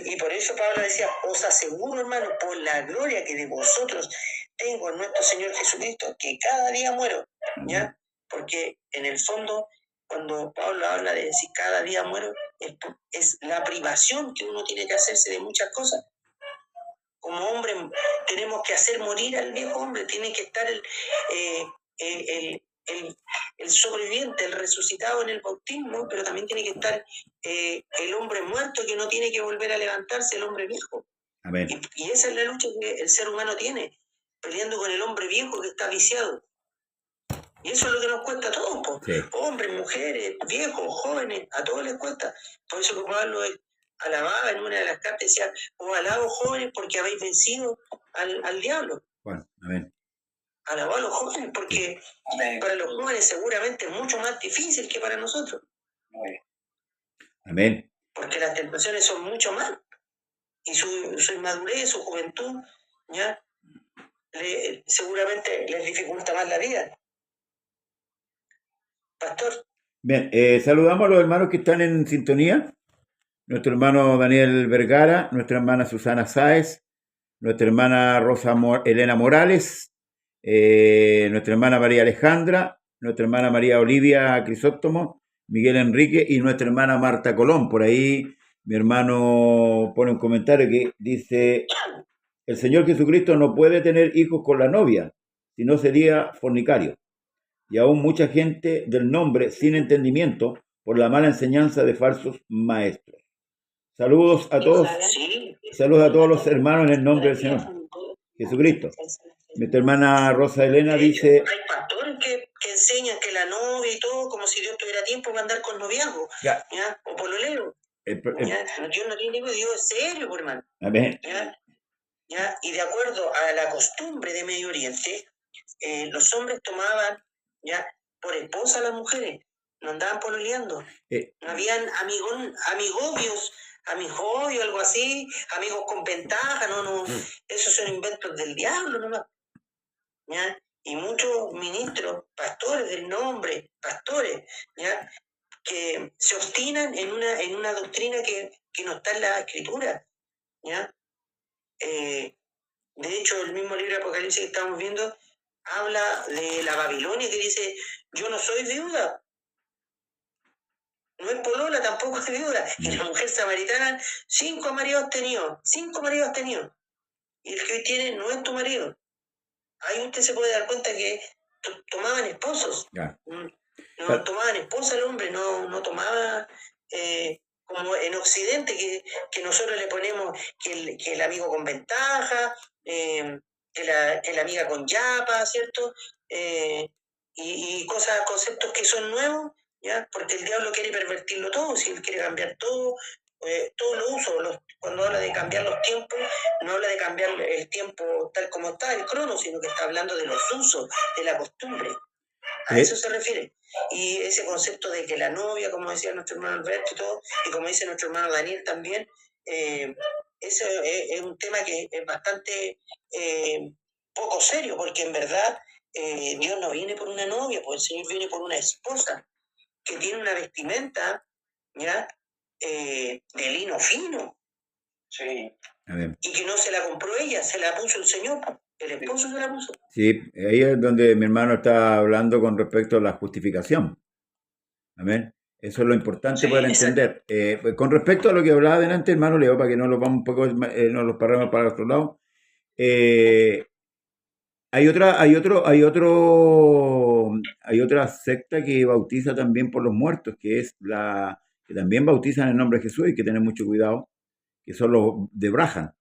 Y por eso Pablo decía, os aseguro, hermano, por la gloria que de vosotros tengo en nuestro Señor Jesucristo, que cada día muero, ¿ya? Porque en el fondo, cuando Pablo habla de decir cada día muero, es la privación que uno tiene que hacerse de muchas cosas. Como hombre tenemos que hacer morir al viejo hombre, tiene que estar el sobreviviente, el resucitado en el bautismo, pero también tiene que estar el hombre muerto que no tiene que volver a levantarse, el hombre viejo. Amén. Y esa es la lucha que el ser humano tiene, peleando con el hombre viejo que está viciado. Y eso es lo que nos cuesta a todos, po. Sí. Hombres, mujeres, viejos, jóvenes, a todos les cuesta. Por eso que Pablo alababa en una de las cartas, decía, os alabo jóvenes porque habéis vencido al diablo. Bueno, amén. Alabó a los jóvenes porque para los jóvenes seguramente es mucho más difícil que para nosotros. Amén. Porque las tentaciones son mucho más. Y su inmadurez, su juventud, ¿ya? Seguramente les dificulta más la vida. Pastor. Bien, saludamos a los hermanos que están en sintonía. Nuestro hermano Daniel Vergara, nuestra hermana Susana Sáez, nuestra hermana Elena Morales, nuestra hermana María Alejandra, nuestra hermana María Olivia Crisóstomo, Miguel Enrique y nuestra hermana Marta Colón. Por ahí mi hermano pone un comentario que dice, el Señor Jesucristo no puede tener hijos con la novia, si no sería fornicario. Y aún mucha gente del nombre sin entendimiento por la mala enseñanza de falsos maestros. Saludos a todos. Sí. Saludos a todos los hermanos en el nombre del Señor Jesucristo. Nuestra hermana Rosa Elena dice... Hay pastores que enseñan que la novia y todo, como si Dios tuviera tiempo para andar con noviazgo, ¿ya? O pololeo. Dios no tiene tiempo, Dios es serio, por hermano. Amén. ¿Ya? Y de acuerdo a la costumbre de Medio Oriente, los hombres tomaban, ¿ya?, por esposa a las mujeres, no andaban pololeando. No habían amigobios, algo así, amigos con ventaja, no, esos son inventos del diablo nomás. ¿Ya? Y muchos ministros, pastores del nombre, pastores, ¿ya?, que se obstinan en una doctrina que no está en la escritura, ¿ya? De hecho, el mismo libro de Apocalipsis que estamos viendo habla de la Babilonia, que dice, yo no soy viuda, no es polola, tampoco es viuda. Y la mujer samaritana, 5 maridos ha tenido, y el que hoy tiene no es tu marido. Ahí usted se puede dar cuenta que tomaban esposos. No tomaban esposa el hombre, no tomaba como en Occidente, que nosotros le ponemos que el amigo con ventaja, que la amiga con yapa, ¿cierto? Y conceptos que son nuevos, ¿ya? Porque el diablo quiere pervertirlo todo, si él quiere cambiar todo, todos los usos. Cuando habla de cambiar los tiempos, no habla de cambiar el tiempo tal como está el crono, sino que está hablando de los usos, de la costumbre. A eso se refiere. Y ese concepto de que la novia, como decía nuestro hermano Alberto y todo, y como dice nuestro hermano Daniel también, eso es un tema que es bastante poco serio, porque en verdad Dios no viene por una novia, pues el Señor viene por una esposa que tiene una vestimenta, ¿ya?, de lino fino. Sí. Y que no se la compró ella, se la puso el Señor. El esposo se la puso. Sí, ahí es donde mi hermano está hablando con respecto a la justificación. Amén. Eso es lo importante para entender. Pues con respecto a lo que hablaba delante, hermano Leo, para que no lo vamos un poco, no los paramos para otro lado. Hay otra secta que bautiza también por los muertos, que es que también bautizan en el nombre de Jesús, y hay que tener mucho cuidado, que son los de Branham,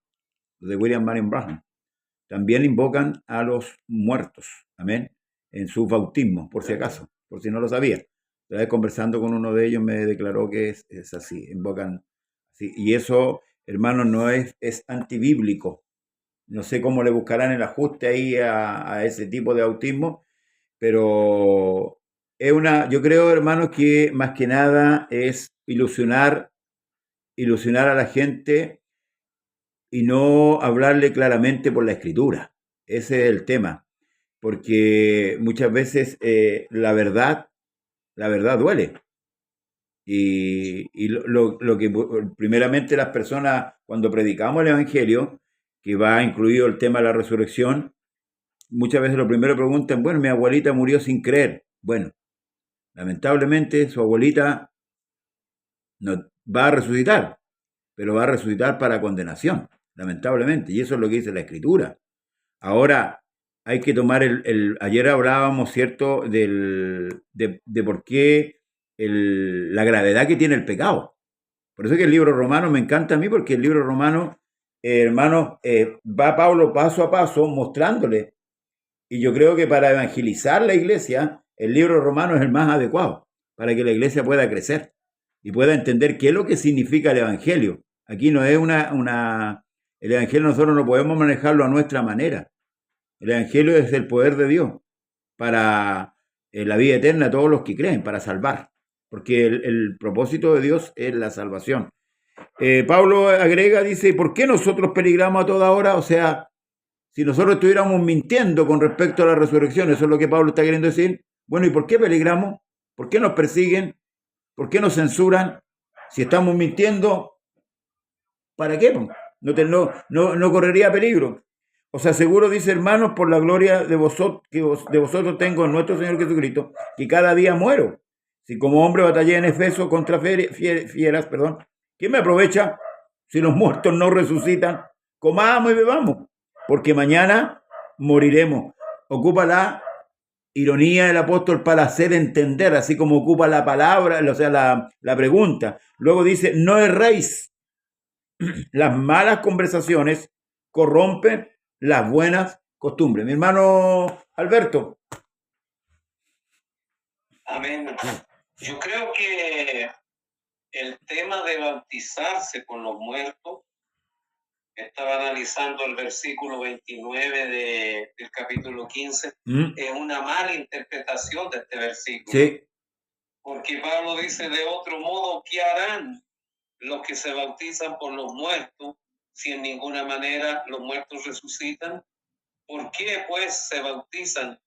los de William Marion Branham. También invocan a los muertos, amén, en sus bautismos, por si acaso, por si no lo sabía. Otra vez conversando con uno de ellos me declaró que es así, invocan así. Y eso, hermano, no es antibíblico, no sé cómo le buscarán el ajuste ahí a ese tipo de autismo, pero yo creo, hermanos, que más que nada es ilusionar a la gente y no hablarle claramente por la escritura. Ese es el tema, porque muchas veces la verdad duele. Y lo que primeramente las personas, cuando predicamos el Evangelio, que va incluido el tema de la resurrección, muchas veces lo primero preguntan, bueno, mi abuelita murió sin creer. Bueno, lamentablemente su abuelita no va a resucitar, pero va a resucitar para condenación, lamentablemente, y eso es lo que dice la Escritura. Ahora, hay que tomar ayer hablábamos, ¿cierto?, de por qué la gravedad que tiene el pecado. Por eso que el libro romano me encanta a mí, porque el libro romano, hermano, va Pablo paso a paso mostrándole. Y yo creo que para evangelizar la iglesia, el libro romano es el más adecuado, para que la iglesia pueda crecer y pueda entender qué es lo que significa el evangelio. Aquí no es el evangelio nosotros no podemos manejarlo a nuestra manera. El evangelio es el poder de Dios para la vida eterna a todos los que creen, para salvar. Porque el propósito de Dios es la salvación. Pablo agrega, dice, ¿por qué nosotros peligramos a toda hora? O sea, si nosotros estuviéramos mintiendo con respecto a la resurrección, eso es lo que Pablo está queriendo decir. Bueno, ¿y por qué peligramos? ¿Por qué nos persiguen? ¿Por qué nos censuran? Si estamos mintiendo, ¿para qué? No correría peligro. Os aseguro, dice hermanos, por la gloria de vosotros tengo en nuestro Señor Jesucristo, que cada día muero. Si como hombre batallé en Efeso contra fieras, ¿qué me aprovecha si los muertos no resucitan? Comamos y bebamos, porque mañana moriremos. Ocupa la ironía del apóstol para hacer entender, así como ocupa la palabra, o sea, la pregunta. Luego dice, no erréis. Las malas conversaciones corrompen las buenas costumbres. Mi hermano Alberto. Amén. Yo creo que el tema de bautizarse con los muertos, estaba analizando el versículo 29 del capítulo 15, es una mala interpretación de este versículo. Sí. Porque Pablo dice, de otro modo, ¿qué harán los que se bautizan por los muertos si en ninguna manera los muertos resucitan? ¿Por qué pues se bautizan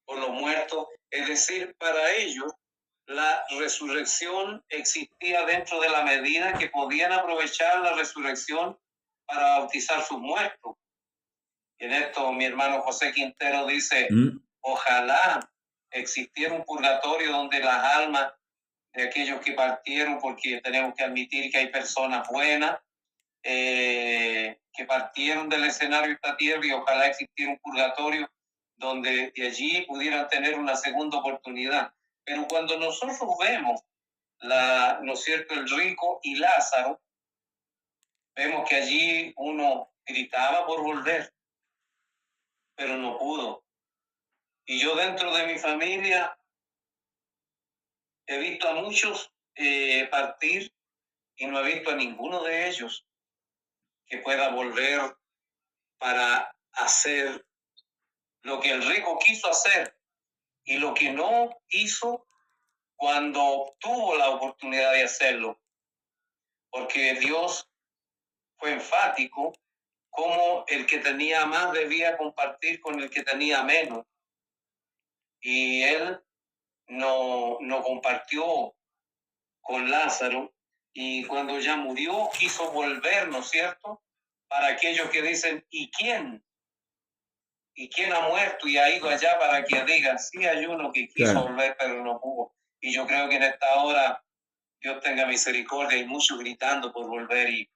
por los muertos? Es decir, para ellos la resurrección existía dentro de la medida que podían aprovechar la resurrección para bautizar sus muertos. Y en esto mi hermano José Quintero dice, ojalá existiera un purgatorio donde las almas de aquellos que partieron, porque tenemos que admitir que hay personas buenas que partieron del escenario de esta tierra, y ojalá existiera un purgatorio donde de allí pudieran tener una segunda oportunidad. Pero cuando nosotros vemos, ¿no es cierto?, el rico y Lázaro, vemos que allí uno gritaba por volver, pero no pudo. Y yo dentro de mi familia he visto a muchos partir y no he visto a ninguno de ellos que pueda volver para hacer lo que el rico quiso hacer y lo que no hizo cuando tuvo la oportunidad de hacerlo. Porque Dios fue enfático como el que tenía más debía compartir con el que tenía menos. Y él no compartió con Lázaro, y cuando ya murió quiso volver, ¿no es cierto?, para aquellos que dicen, ¿y quién? ¿Y quién ha muerto y ha ido allá para que digan, sí, hay uno que quiso volver pero no pudo? Y yo creo que en esta hora Dios tenga misericordia, hay muchos gritando por volver y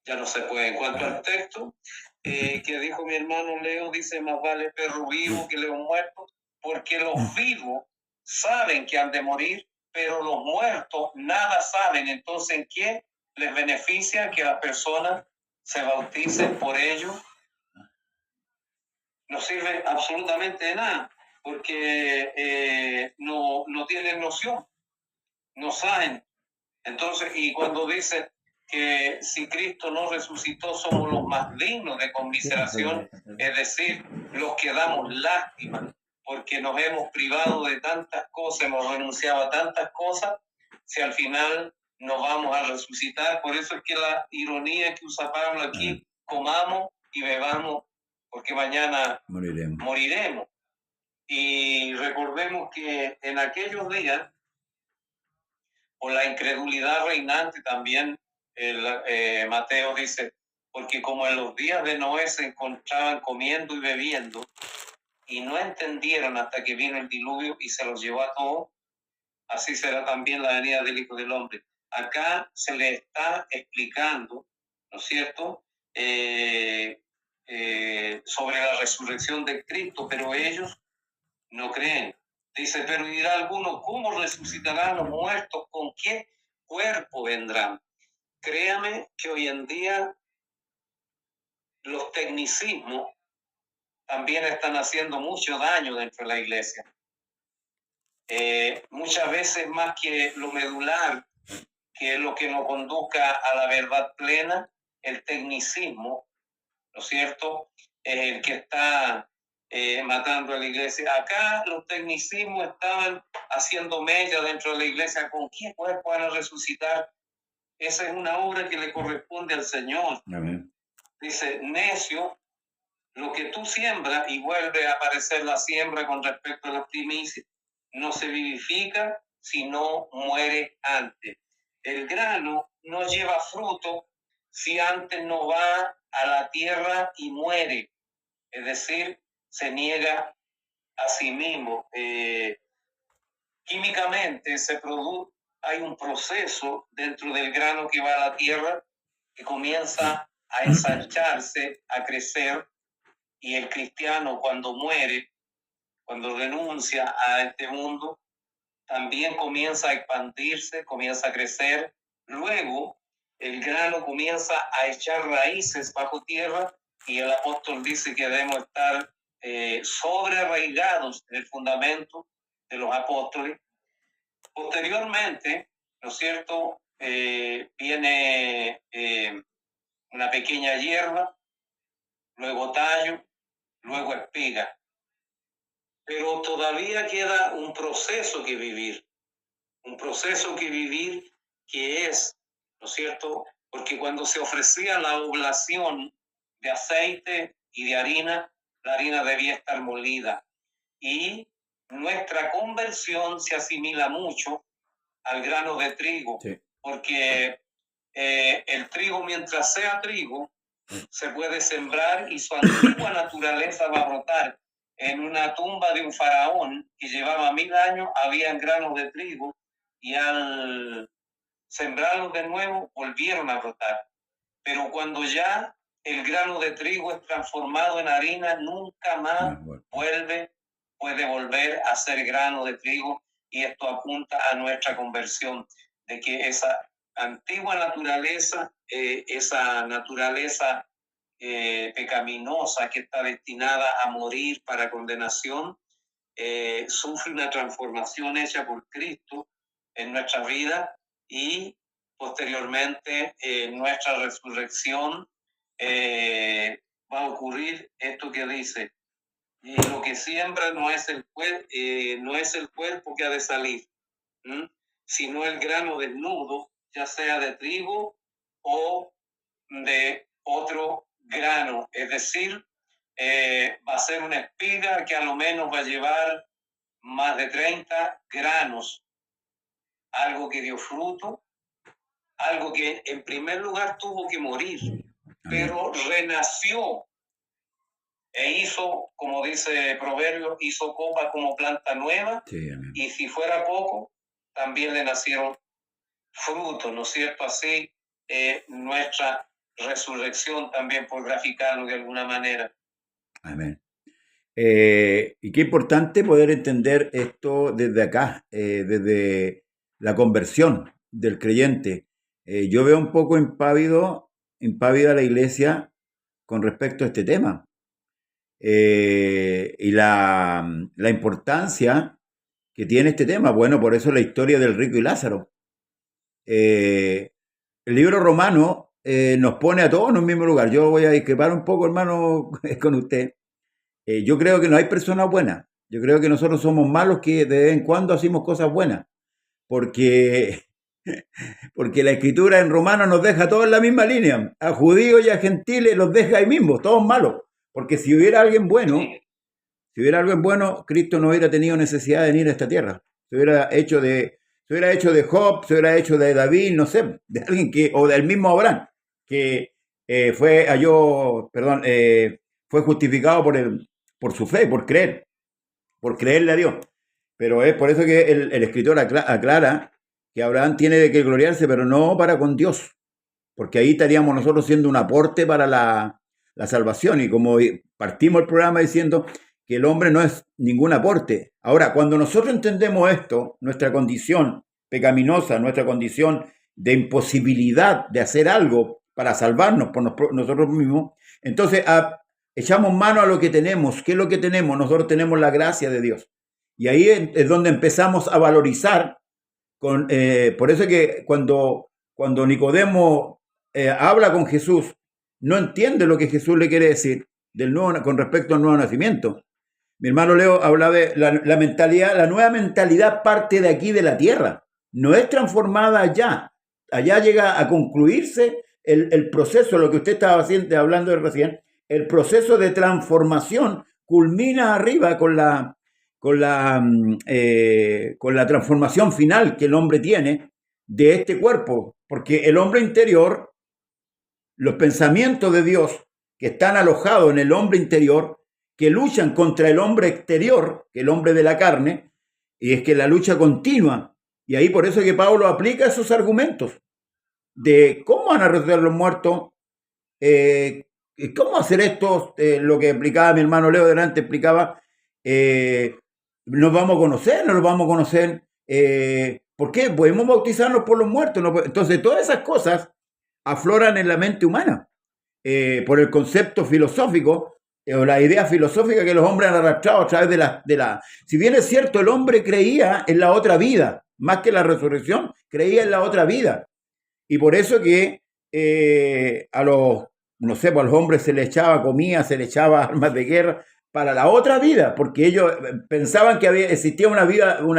ya no se puede. En cuanto al texto que dijo mi hermano Leo, dice, más vale perro vivo que león muerto, porque los vivos saben que han de morir, pero los muertos nada saben. Entonces, ¿en qué les beneficia que las personas se bauticen por ellos? No sirve absolutamente de nada, porque no tienen noción, no saben. Entonces, y cuando dice, que si Cristo no resucitó somos los más dignos de conmiseración, es decir, los que damos lástima, porque nos hemos privado de tantas cosas, hemos renunciado a tantas cosas, si al final nos vamos a resucitar. Por eso es que la ironía que usa Pablo aquí, comamos y bebamos, porque mañana moriremos. Y recordemos que en aquellos días, por la incredulidad reinante también, Mateo dice, porque como en los días de Noé se encontraban comiendo y bebiendo, y no entendieron hasta que vino el diluvio y se los llevó a todos, así será también la venida del Hijo del Hombre. Acá se le está explicando, ¿no es cierto?, sobre la resurrección de Cristo, pero ellos no creen. Dice, pero dirá alguno, ¿cómo resucitarán los muertos? ¿Con qué cuerpo vendrán? Créame que hoy en día los tecnicismos también están haciendo mucho daño dentro de la iglesia. Muchas veces más que lo medular, que es lo que nos conduzca a la verdad plena, el tecnicismo, ¿no es cierto?, es el que está matando a la iglesia. Acá los tecnicismos estaban haciendo mella dentro de la iglesia. ¿Con qué cuerpo van a resucitar? Esa es una obra que le corresponde al Señor. Amén. Dice, necio, lo que tú siembras, y vuelve a aparecer la siembra con respecto a la primicia, no se vivifica si no muere antes. El grano no lleva fruto si antes no va a la tierra y muere. Es decir, se niega a sí mismo. Químicamente hay un proceso dentro del grano que va a la tierra que comienza a ensancharse, a crecer, y el cristiano cuando muere, cuando renuncia a este mundo, también comienza a expandirse, comienza a crecer. Luego el grano comienza a echar raíces bajo tierra y el apóstol dice que debemos estar sobre arraigados en el fundamento de los apóstoles. Posteriormente, ¿no es cierto?, viene una pequeña hierba, luego tallo, luego espiga. Pero todavía queda un proceso que vivir que es, ¿no es cierto?, porque cuando se ofrecía la oblación de aceite y de harina, la harina debía estar molida. Y nuestra conversión se asimila mucho al grano de trigo, sí, porque el trigo, mientras sea trigo, se puede sembrar y su antigua naturaleza va a brotar. En una tumba de un faraón que llevaba 1000 años, había granos de trigo y al sembrarlos de nuevo volvieron a brotar. Pero cuando ya el grano de trigo es transformado en harina, nunca más puede volver a ser grano de trigo, y esto apunta a nuestra conversión, de que esa antigua naturaleza, pecaminosa que está destinada a morir para condenación, sufre una transformación hecha por Cristo en nuestra vida, y posteriormente nuestra resurrección va a ocurrir esto que dice, y lo que siembra no es el cuerpo que ha de salir, sino el grano desnudo, ya sea de trigo o de otro grano. Es decir, va a ser una espiga que a lo menos va a llevar más de 30 granos, algo que dio fruto, algo que en primer lugar tuvo que morir, pero renació e hizo, como dice Proverbio, hizo copa como planta nueva, sí, y si fuera poco, también le nacieron frutos, ¿no es cierto? Así nuestra resurrección también, por graficarlo de alguna manera. Amén. Y qué importante poder entender esto desde acá, desde la conversión del creyente. Yo veo un poco impávida la iglesia con respecto a este tema. Y la importancia que tiene este tema. Bueno, por eso la historia del rico y Lázaro. el libro Romano nos pone a todos en un mismo lugar. Yo voy a discrepar un poco, hermano, con usted. Yo creo que no hay personas buenas. Yo creo que nosotros somos malos que de vez en cuando hacemos cosas buenas. Porque, porque la escritura en Romano nos deja todos en la misma línea. A judíos y a gentiles los deja ahí mismo, todos malos. Porque si hubiera alguien bueno, Cristo no hubiera tenido necesidad de venir a esta tierra. Se hubiera hecho de Job, se hubiera hecho de David, no sé, de alguien o del mismo Abraham, que fue justificado por su fe, por creerle a Dios. Pero es por eso que el escritor aclara que Abraham tiene de qué gloriarse, pero no para con Dios, porque ahí estaríamos nosotros siendo un aporte para la salvación. Y como partimos el programa diciendo que el hombre no es ningún aporte. Ahora, cuando nosotros entendemos esto, nuestra condición pecaminosa, nuestra condición de imposibilidad de hacer algo para salvarnos por nosotros mismos, entonces echamos mano a lo que tenemos. ¿Qué es lo que tenemos? Nosotros tenemos la gracia de Dios. Y ahí es donde empezamos a valorizar. Por eso es que cuando Nicodemo habla con Jesús, no entiende lo que Jesús le quiere decir con respecto al nuevo nacimiento. Mi hermano Leo habla de la mentalidad, la nueva mentalidad parte de aquí, de la tierra, no es transformada allá. Allá llega a concluirse el proceso, lo que usted estaba hablando recién, el proceso de transformación culmina arriba con la transformación final que el hombre tiene de este cuerpo, porque el hombre interior, los pensamientos de Dios que están alojados en el hombre interior, que luchan contra el hombre exterior, que el hombre de la carne, y es que la lucha continua. Y ahí por eso es que Pablo aplica esos argumentos de cómo van a resucitar los muertos, cómo hacer esto, lo que explicaba mi hermano Leo delante, explicaba, nos vamos a conocer, no nos vamos a conocer, ¿por qué? Podemos bautizarnos por los muertos, ¿no? Entonces todas esas cosas afloran en la mente humana, por el concepto filosófico, o la idea filosófica que los hombres han arrastrado a través de la... Si bien es cierto, el hombre creía en la otra vida, más que la resurrección, creía en la otra vida. Y por eso que a los hombres se les echaba comida, se les echaba armas de guerra para la otra vida, porque ellos pensaban que existía una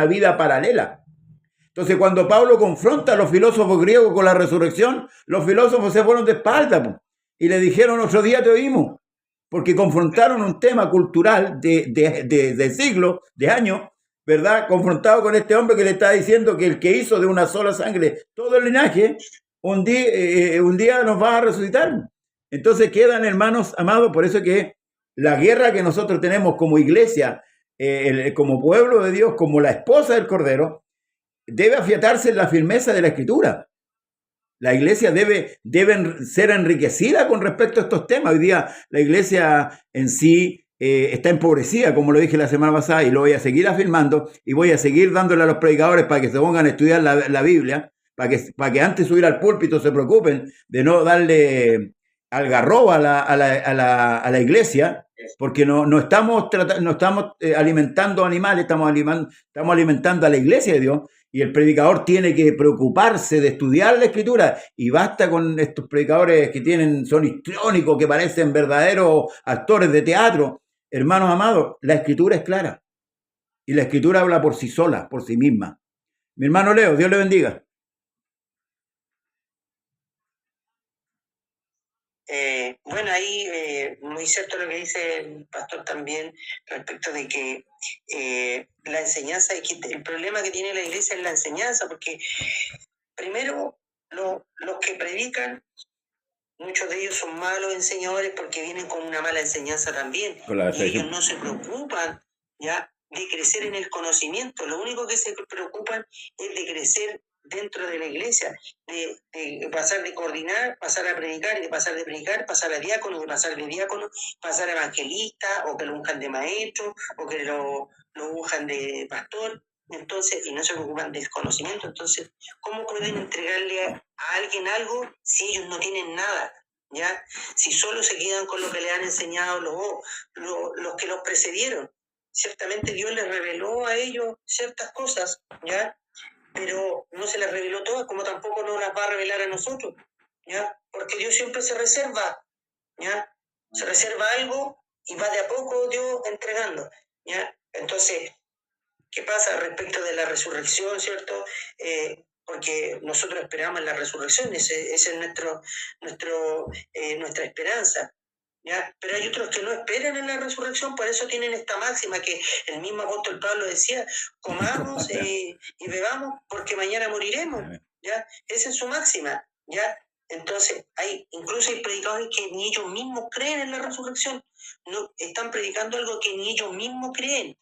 vida paralela. Entonces, cuando Pablo confronta a los filósofos griegos con la resurrección, los filósofos se fueron de espalda y le dijeron: otro día te oímos, porque confrontaron un tema cultural de siglos, de años, ¿verdad? Confrontado con este hombre que le está diciendo que el que hizo de una sola sangre todo el linaje, un día nos va a resucitar. Entonces quedan, hermanos amados, por eso que la guerra que nosotros tenemos como iglesia, como pueblo de Dios, como la esposa del Cordero, debe afiatarse en la firmeza de la Escritura. La iglesia debe ser enriquecida con respecto a estos temas. Hoy día la iglesia en sí está empobrecida, como lo dije la semana pasada, y lo voy a seguir afirmando, y voy a seguir dándole a los predicadores para que se pongan a estudiar la Biblia, para que antes de subir al púlpito se preocupen de no darle algarroba a la iglesia, porque no estamos alimentando animales, estamos alimentando a la iglesia de Dios. Y el predicador tiene que preocuparse de estudiar la Escritura, y basta con estos predicadores que son histriónicos, que parecen verdaderos actores de teatro. Hermanos amados, la Escritura es clara, y la Escritura habla por sí sola, por sí misma. Mi hermano Leo, Dios le bendiga. Bueno, ahí muy cierto lo que dice el pastor también respecto de que la enseñanza, el problema que tiene la iglesia es la enseñanza, porque primero los que predican, muchos de ellos son malos enseñadores porque vienen con una mala enseñanza también, y ellos no se preocupan ya de crecer en el conocimiento. Lo único que se preocupan es de crecer dentro de la iglesia, de pasar de coordinar, pasar a predicar, y de pasar de predicar, pasar a diácono, de pasar de diácono, pasar a evangelista, o que lo unjan de maestro, o que lo unjan de pastor. Entonces, y no se preocupan del conocimiento. Entonces, ¿cómo pueden entregarle a alguien algo si ellos no tienen nada? ¿Ya? Si solo se quedan con lo que le han enseñado los que los precedieron. Ciertamente Dios les reveló a ellos ciertas cosas, ¿ya? pero no se las reveló todas, como tampoco nos las va a revelar a nosotros, ¿ya? Porque Dios siempre se reserva, ¿ya? Se reserva algo y va de a poco Dios entregando, ¿ya? Entonces, ¿qué pasa respecto de la resurrección, cierto? Porque nosotros esperamos en la resurrección, ese es nuestra esperanza, ¿ya? Pero hay otros que no esperan en la resurrección, por eso tienen esta máxima que el mismo apóstol Pablo decía: comamos y bebamos porque mañana moriremos, ¿ya? Esa es su máxima, ¿ya? Entonces, incluso hay predicadores que ni ellos mismos creen en la resurrección, no están predicando algo que ni ellos mismos creen,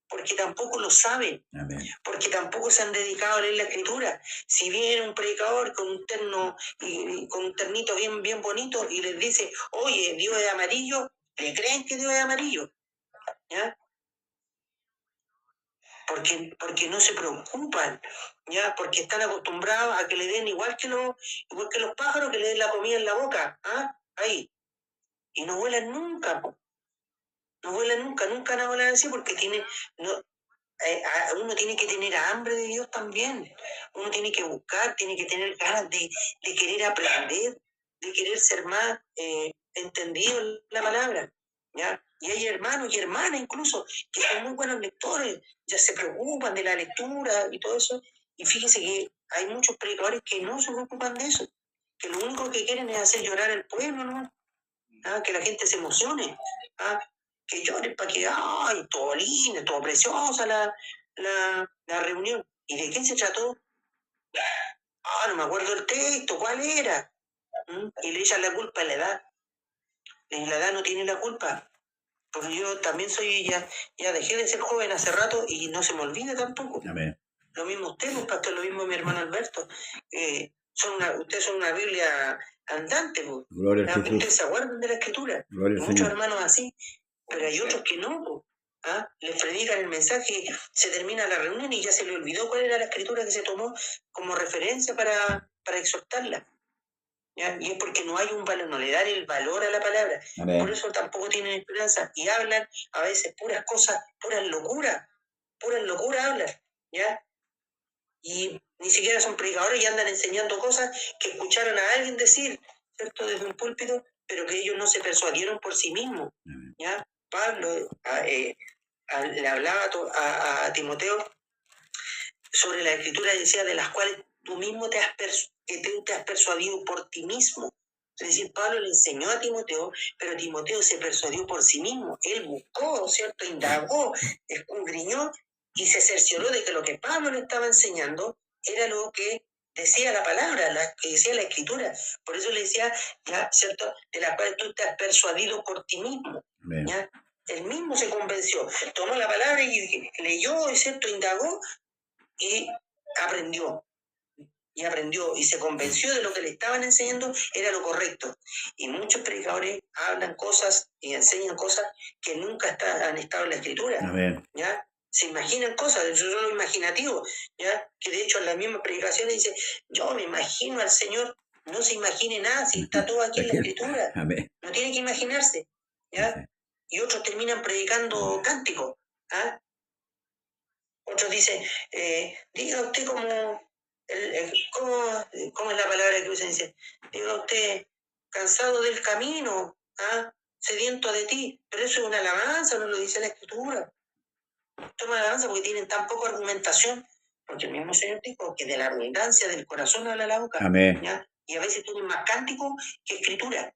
porque tampoco lo saben, Amén. porque tampoco se han dedicado a leer la Escritura. Si viene un predicador con un terno y con un ternito bien, bien bonito y les dice: oye, Dios es amarillo, ¿le creen que Dios es amarillo? ¿Ya? Porque no se preocupan, ¿ya? Porque están acostumbrados a que le den igual que los pájaros, que le den la comida en la boca, ¿ah? Ahí. Y no vuelan nunca, no vuelan nunca, nunca van a volar así porque uno tiene que tener hambre de Dios también. Uno tiene que buscar, tiene que tener ganas de querer aprender, de querer ser más entendido en la palabra, ¿ya? Y hay hermanos y hermanas incluso que son muy buenos lectores, ya se preocupan de la lectura y todo eso. Y fíjense que hay muchos predicadores que no se preocupan de eso, que lo único que quieren es hacer llorar al pueblo, ¿no? Que la gente se emocione, que llore para que, ay, todo lindo, todo preciosa la reunión. ¿Y de qué se trató? No me acuerdo el texto, ¿cuál era? Y le echan la culpa a la edad. Y la edad no tiene la culpa, porque yo también ya dejé de ser joven hace rato y no se me olvida tampoco. Amén. Lo mismo usted, pues, pastor, lo mismo mi hermano Alberto. Ustedes son una Biblia andante, pues. Gloria a Jesús. Ustedes se acuerdan de la Escritura. Gloria al Muchos Señor. hermanos así, pero hay otros que no, pues. Les predican el mensaje, se termina la reunión y ya se le olvidó cuál era la Escritura que se tomó como referencia para exhortarla. ¿Ya? Y es porque no hay un valor, no le dan el valor a la palabra. Amén. Por eso tampoco tienen esperanza y hablan a veces puras cosas, puras locuras hablan, ¿ya? Y ni siquiera son predicadores y andan enseñando cosas que escucharon a alguien decir, ¿cierto?, desde un púlpito, pero que ellos no se persuadieron por sí mismos, ¿ya? Pablo le hablaba a Timoteo sobre la Escritura, decía, de las cuales tú mismo te has persuadido por ti mismo. Es decir, Pablo le enseñó a Timoteo, pero Timoteo se persuadió por sí mismo. Él buscó, ¿cierto?, indagó, escudriñó y se cercioró de que lo que Pablo le estaba enseñando era lo que decía la palabra, que decía la Escritura. Por eso le decía, ya, ¿cierto?, de las cuales tú te has persuadido por ti mismo. ¿Ya? Él mismo se convenció, tomó la palabra y leyó, ¿cierto?, indagó y aprendió y se convenció de lo que le estaban enseñando era lo correcto. Y muchos predicadores hablan cosas y enseñan cosas que nunca han estado en la Escritura. Amén. ¿Ya? Se imaginan cosas, eso es lo imaginativo, ¿ya? Que de hecho en las mismas predicaciones dice: yo me imagino al Señor. No se imagine nada si está todo aquí en la Escritura. Amén. No tiene que imaginarse, ¿ya? Y otros terminan predicando cánticos, ¿ah? Otros dicen, diga usted cómo es la palabra que usa, dice, diga usted, cansado del camino, sediento de ti, pero eso es una alabanza, no lo dice la Escritura. Esto es una alabanza porque tienen tan poca argumentación, porque el mismo Señor dijo que de la abundancia del corazón habla la boca. Amén. ¿Ya? Y a veces tienen más cánticos que escritura.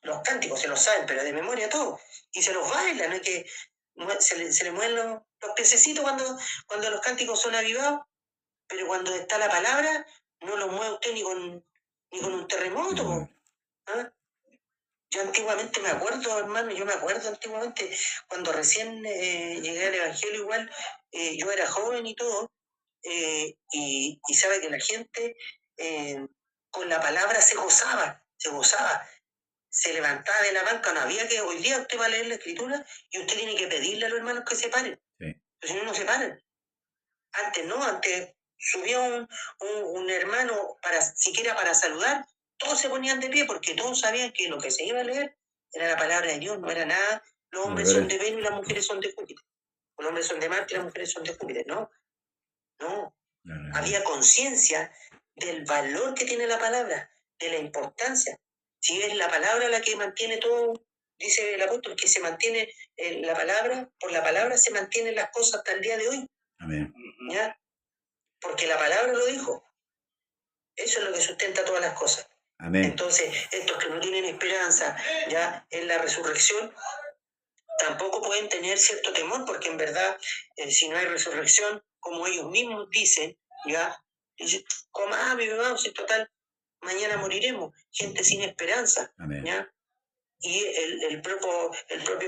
Los cánticos se los saben, pero de memoria todo. Y se los bailan, ¿no? Que se le mueven los piececitos cuando los cánticos son avivados, pero cuando está la palabra, no los mueve usted ni con un terremoto. Yo antiguamente me acuerdo, hermano, antiguamente, cuando recién llegué al Evangelio igual, yo era joven y todo, y sabe que la gente con la palabra se gozaba, se levantaba de la banca, no había que, hoy día usted va a leer la Escritura y usted tiene que pedirle a los hermanos que se paren, si no, no se paran. Antes subía un hermano siquiera para saludar, todos se ponían de pie porque todos sabían que lo que se iba a leer era la palabra de Dios, no era nada, los hombres son de Venus y las mujeres son de Júpiter, los hombres son de Marte y las mujeres son de Júpiter, ¿no? No, había conciencia del valor que tiene la palabra, de la importancia. Si es la palabra la que mantiene todo, dice el apóstol, que se mantiene la palabra, por la palabra se mantienen las cosas hasta el día de hoy. Amén. ¿Ya? Porque la palabra lo dijo. Eso es lo que sustenta todas las cosas. Amén. Entonces, estos que no tienen esperanza ya en la resurrección, tampoco pueden tener cierto temor, porque en verdad, si no hay resurrección, como ellos mismos dicen, ya, dicen, mi hermano, si total, mañana moriremos, gente sin esperanza. Amén. ¿Ya? Y el propio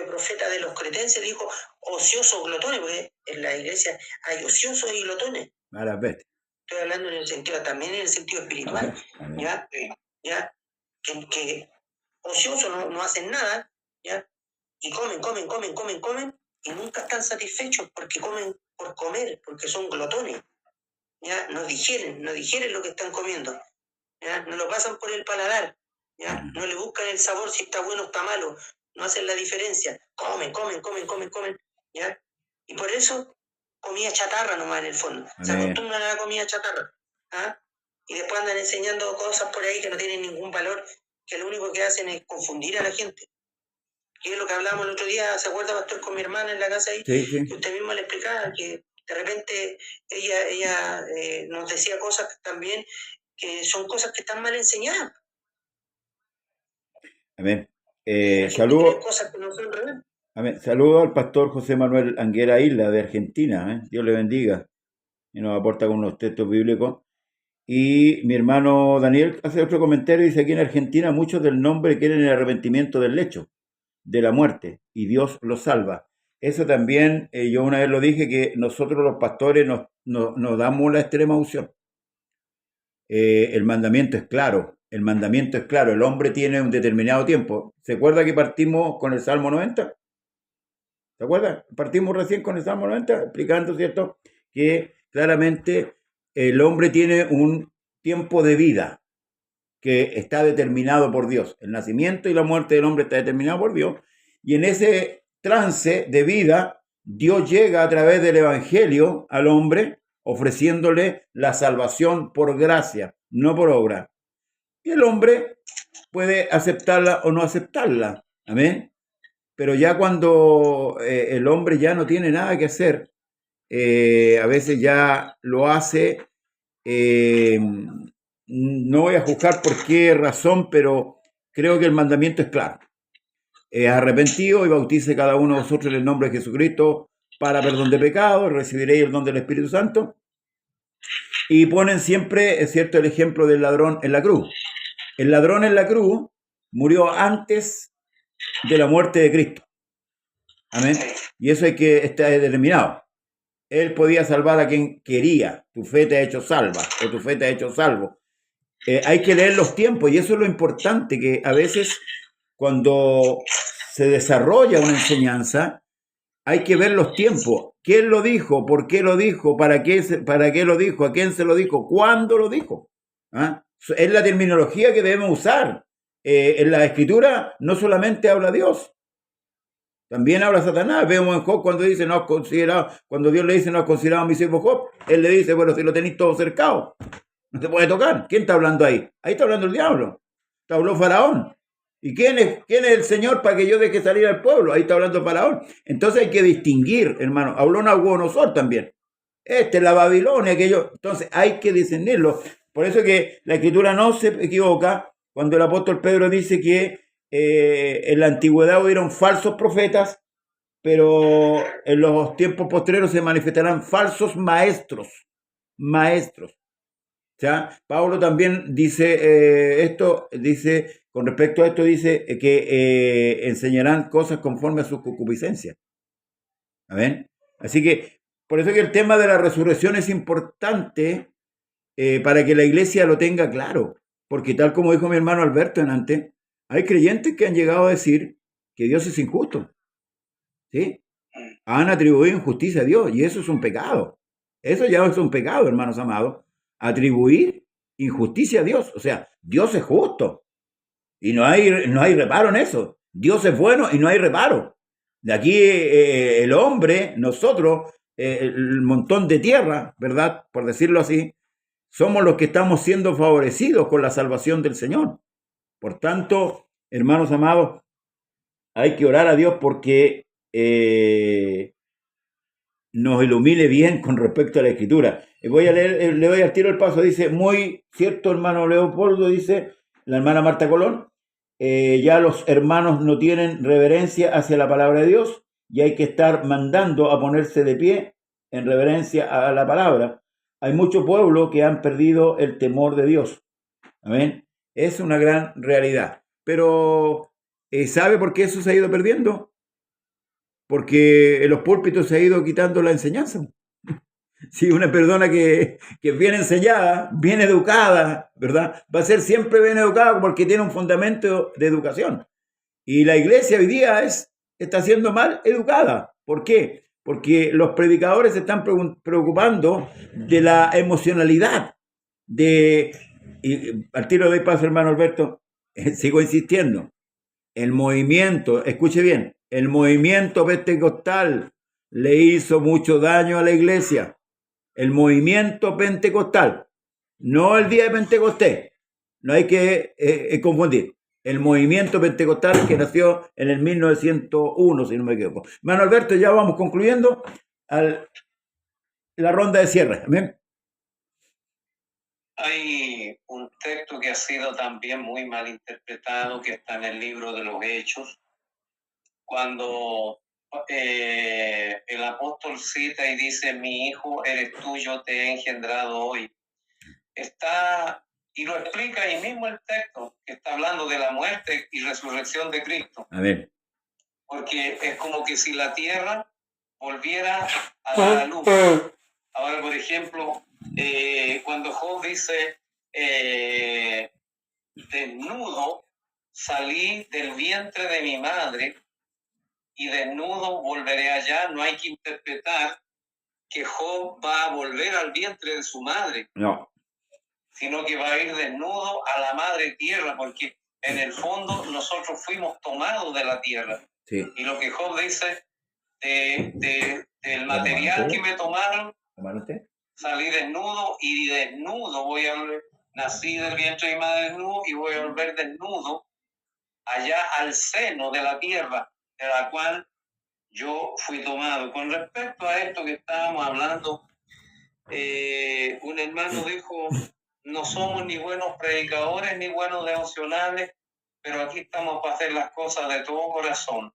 profeta de los cretenses dijo, ociosos glotones, porque en la iglesia hay ociosos y glotones. Malas bestias. Estoy hablando en el sentido, también en el sentido espiritual, Amén. ¿ya? Que ociosos no hacen nada, ¿ya? Y comen, y nunca están satisfechos porque comen por comer, porque son glotones, ¿ya? No digieren lo que están comiendo, ¿ya? No lo pasan por el paladar, ¿ya? No le buscan el sabor si está bueno o está malo, no hacen la diferencia, comen, ¿ya? Y por eso comida chatarra nomás en el fondo, se acostumbran a la comida chatarra, ¿ah? Y después andan enseñando cosas por ahí que no tienen ningún valor, que lo único que hacen es confundir a la gente. Que es lo que hablábamos el otro día, ¿se acuerda, pastor, con mi hermana en la casa ahí? Sí, sí. Que usted mismo le explicaba que de repente ella nos decía cosas también que son cosas que están mal enseñadas. Amén. Saludo. Cosas que no son reales. Amén. Saludo al pastor José Manuel Anguera Isla de Argentina. Dios le bendiga y nos aporta con unos textos bíblicos. Y mi hermano Daniel hace otro comentario, dice: aquí en Argentina muchos del nombre quieren el arrepentimiento del hecho, de la muerte, y Dios los salva. Eso también, yo una vez lo dije, que nosotros los pastores nos damos la extrema unción. El mandamiento es claro, el hombre tiene un determinado tiempo. ¿Se acuerda que partimos con el Salmo 90? ¿Se acuerda? Partimos recién con el Salmo 90, explicando, ¿cierto?, que claramente el hombre tiene un tiempo de vida que está determinado por Dios. El nacimiento y la muerte del hombre está determinado por Dios. Y en ese trance de vida, Dios llega a través del Evangelio al hombre, ofreciéndole la salvación por gracia, no por obra. Y el hombre puede aceptarla o no aceptarla. Amén. Pero ya cuando el hombre ya no tiene nada que hacer, a veces ya lo hace, no voy a juzgar por qué razón, pero creo que el mandamiento es claro. Arrepentido y bautice cada uno de vosotros en el nombre de Jesucristo para perdón de pecados, recibiréis el don del Espíritu Santo. Y ponen siempre, es cierto, el ejemplo del ladrón en la cruz. El ladrón en la cruz murió antes de la muerte de Cristo. Amén. Y eso hay que estar determinado. Él podía salvar a quien quería. Tu fe te ha hecho salva o tu fe te ha hecho salvo. Hay que leer los tiempos, y eso es lo importante, que a veces cuando se desarrolla una enseñanza hay que ver los tiempos. ¿Quién lo dijo? ¿Por qué lo dijo? ¿Para qué lo dijo? ¿A quién se lo dijo? ¿Cuándo lo dijo? ¿Ah? Es la terminología que debemos usar. En la Escritura no solamente habla Dios, también habla Satanás. Vemos en Job cuando dice, cuando Dios le dice, no has considerado a mi siervo Job, él le dice, bueno, si lo tenéis todo cercado, no te puede tocar. ¿Quién está hablando ahí? Ahí está hablando el diablo. Te habló Faraón. ¿Y quién es el Señor para que yo deje salir al pueblo? Ahí está hablando Faraón. Entonces hay que distinguir, hermano. Habló Nabucodonosor también. La Babilonia, aquello. Entonces hay que discernirlo. Por eso que la Escritura no se equivoca cuando el apóstol Pedro dice que en la antigüedad hubieron falsos profetas, pero en los tiempos posteriores se manifestarán falsos maestros. ¿Ya? Pablo también dice con respecto a esto, dice que enseñarán cosas conforme a sus concupiscencias. ¿Amén? Así que, por eso que el tema de la resurrección es importante para que la iglesia lo tenga claro. Porque tal como dijo mi hermano Alberto antes, hay creyentes que han llegado a decir que Dios es injusto. ¿Sí? Han atribuido injusticia a Dios, y eso es un pecado. Eso ya es un pecado, hermanos amados. Atribuir injusticia a Dios. O sea, Dios es justo y no hay reparo en eso. Dios es bueno y no hay reparo. De aquí el hombre, nosotros el montón de tierra, ¿verdad? Por decirlo así, somos los que estamos siendo favorecidos con la salvación del Señor. Por tanto, hermanos amados, hay que orar a Dios porque nos ilumine bien con respecto a la Escritura. Voy a leer, le doy al tiro el paso, dice, muy cierto, hermano Leopoldo, dice la hermana Marta Colón, ya los hermanos no tienen reverencia hacia la palabra de Dios y hay que estar mandando a ponerse de pie en reverencia a la palabra. Hay mucho pueblo que han perdido el temor de Dios. Amén. Es una gran realidad. Pero, ¿sabe por qué eso se ha ido perdiendo? Porque en los púlpitos se ha ido quitando la enseñanza. Si una persona que es bien enseñada, bien educada, ¿verdad? Va a ser siempre bien educada porque tiene un fundamento de educación. Y la iglesia hoy día está siendo mal educada. ¿Por qué? Porque los predicadores se están preocupando de la emocionalidad. Y al tiro doy paso, hermano Alberto, sigo insistiendo. El movimiento, escuche bien, el movimiento pentecostal le hizo mucho daño a la iglesia. El movimiento pentecostal, no el día de Pentecostés, no hay que confundir. El movimiento pentecostal que nació en el 1901, si no me equivoco. Hermano Alberto, ya vamos concluyendo la ronda de cierre. ¿Amén? Hay un texto que ha sido también muy mal interpretado, que está en el libro de los Hechos, cuando el apóstol cita y dice, mi hijo eres tú, yo te he engendrado hoy. Está, y lo explica ahí mismo el texto, que está hablando de la muerte y resurrección de Cristo. A ver. Porque es como que si la tierra volviera a dar luz. Ahora, por ejemplo, cuando Job dice, desnudo salí del vientre de mi madre y desnudo volveré allá, no hay que interpretar que Job va a volver al vientre de su madre. No. Sino que va a ir desnudo a la madre tierra, porque en el fondo nosotros fuimos tomados de la tierra. Sí. Y lo que Job dice, del material que me tomaron, salí desnudo y desnudo voy a volver. Nací del vientre de mi madre desnudo y voy a volver desnudo allá al seno de la tierra, de la cual yo fui tomado. Con respecto a esto que estábamos hablando, un hermano dijo, no somos ni buenos predicadores ni buenos devocionales, pero aquí estamos para hacer las cosas de todo corazón.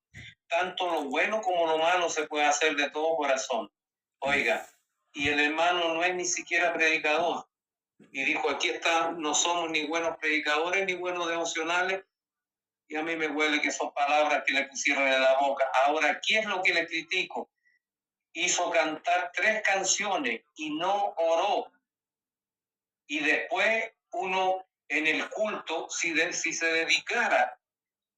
Tanto lo bueno como lo malo se puede hacer de todo corazón. Oiga, y el hermano no es ni siquiera predicador. Y dijo, aquí está, no somos ni buenos predicadores ni buenos devocionales. Y a mí me huele que son palabras que le pusieron en la boca. Ahora, ¿qué es lo que le critico? Hizo cantar 3 canciones y no oró. Y después uno en el culto, si se dedicara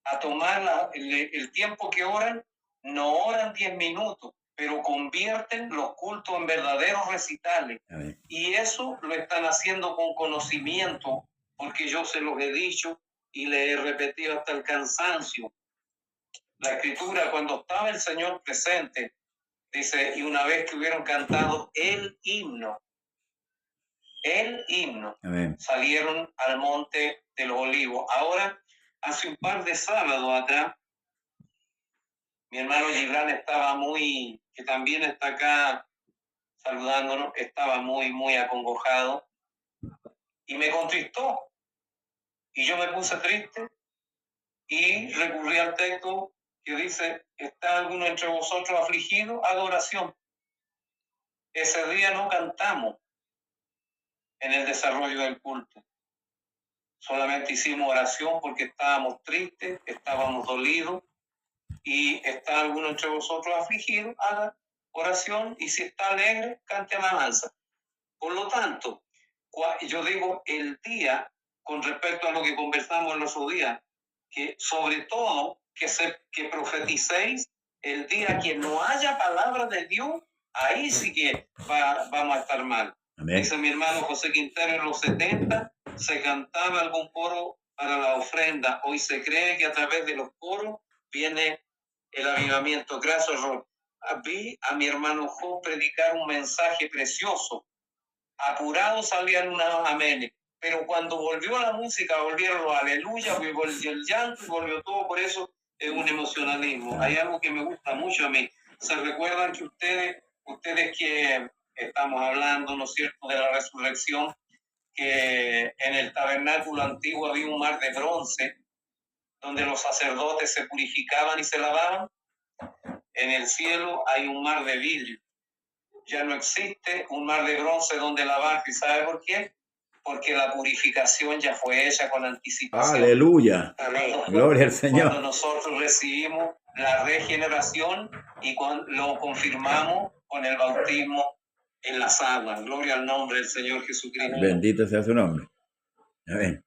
a tomar el tiempo que oran, no oran 10 minutos, pero convierten los cultos en verdaderos recitales. Y eso lo están haciendo con conocimiento, porque yo se los he dicho y le he repetido hasta el cansancio. La Escritura, cuando estaba el Señor presente, dice, y una vez que hubieron cantado el himno, Amén, salieron al monte de los olivos. Ahora, hace un par de sábados atrás, mi hermano Gibran estaba que también está acá saludándonos, estaba muy acongojado y me contristó. Y yo me puse triste y recurrí al texto que dice, ¿está alguno entre vosotros afligido? Haga oración. Ese día no cantamos en el desarrollo del culto. Solamente hicimos oración porque estábamos tristes, estábamos dolidos, y está alguno entre vosotros afligido, haga oración, y si está alegre, cante alabanza. Por lo tanto, yo digo el día, con respecto a lo que conversamos en los otros días, que sobre todo que profeticéis el día que no haya palabra de Dios, ahí sí que vamos a estar mal. Amén. Dice mi hermano José Quintero, en los 70 se cantaba algún coro para la ofrenda. Hoy se cree que a través de los coros viene el avivamiento. Gracias, Rol. vi a mi hermano Job predicar un mensaje precioso. Apurado salían unas amenes, pero cuando volvió la música, volvieron los aleluya, volvió el llanto, volvió todo. Por eso es un emocionalismo. Hay algo que me gusta mucho a mí. Se recuerdan que ustedes que estamos hablando, ¿no es cierto?, de la resurrección, que en el tabernáculo antiguo había un mar de bronce donde los sacerdotes se purificaban y se lavaban. En el cielo hay un mar de vidrio. Ya no existe un mar de bronce donde lavarse. ¿Y sabe por qué? Porque la purificación ya fue hecha con anticipación. Aleluya. Amén. Gloria al Señor. Cuando nosotros recibimos la regeneración y lo confirmamos con el bautismo en las aguas. Gloria al nombre del Señor Jesucristo. Bendito sea su nombre. Amén.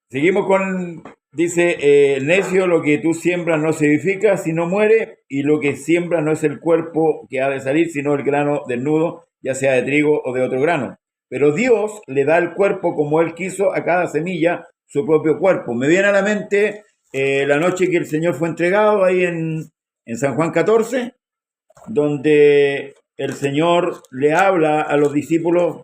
Seguimos con, dice, necio, lo que tú siembras no se edifica, sino muere, y lo que siembras no es el cuerpo que ha de salir, sino el grano desnudo, ya sea de trigo o de otro grano. Pero Dios le da el cuerpo como Él quiso a cada semilla, su propio cuerpo. Me viene a la mente la noche que el Señor fue entregado ahí en San Juan 14, donde el Señor le habla a los discípulos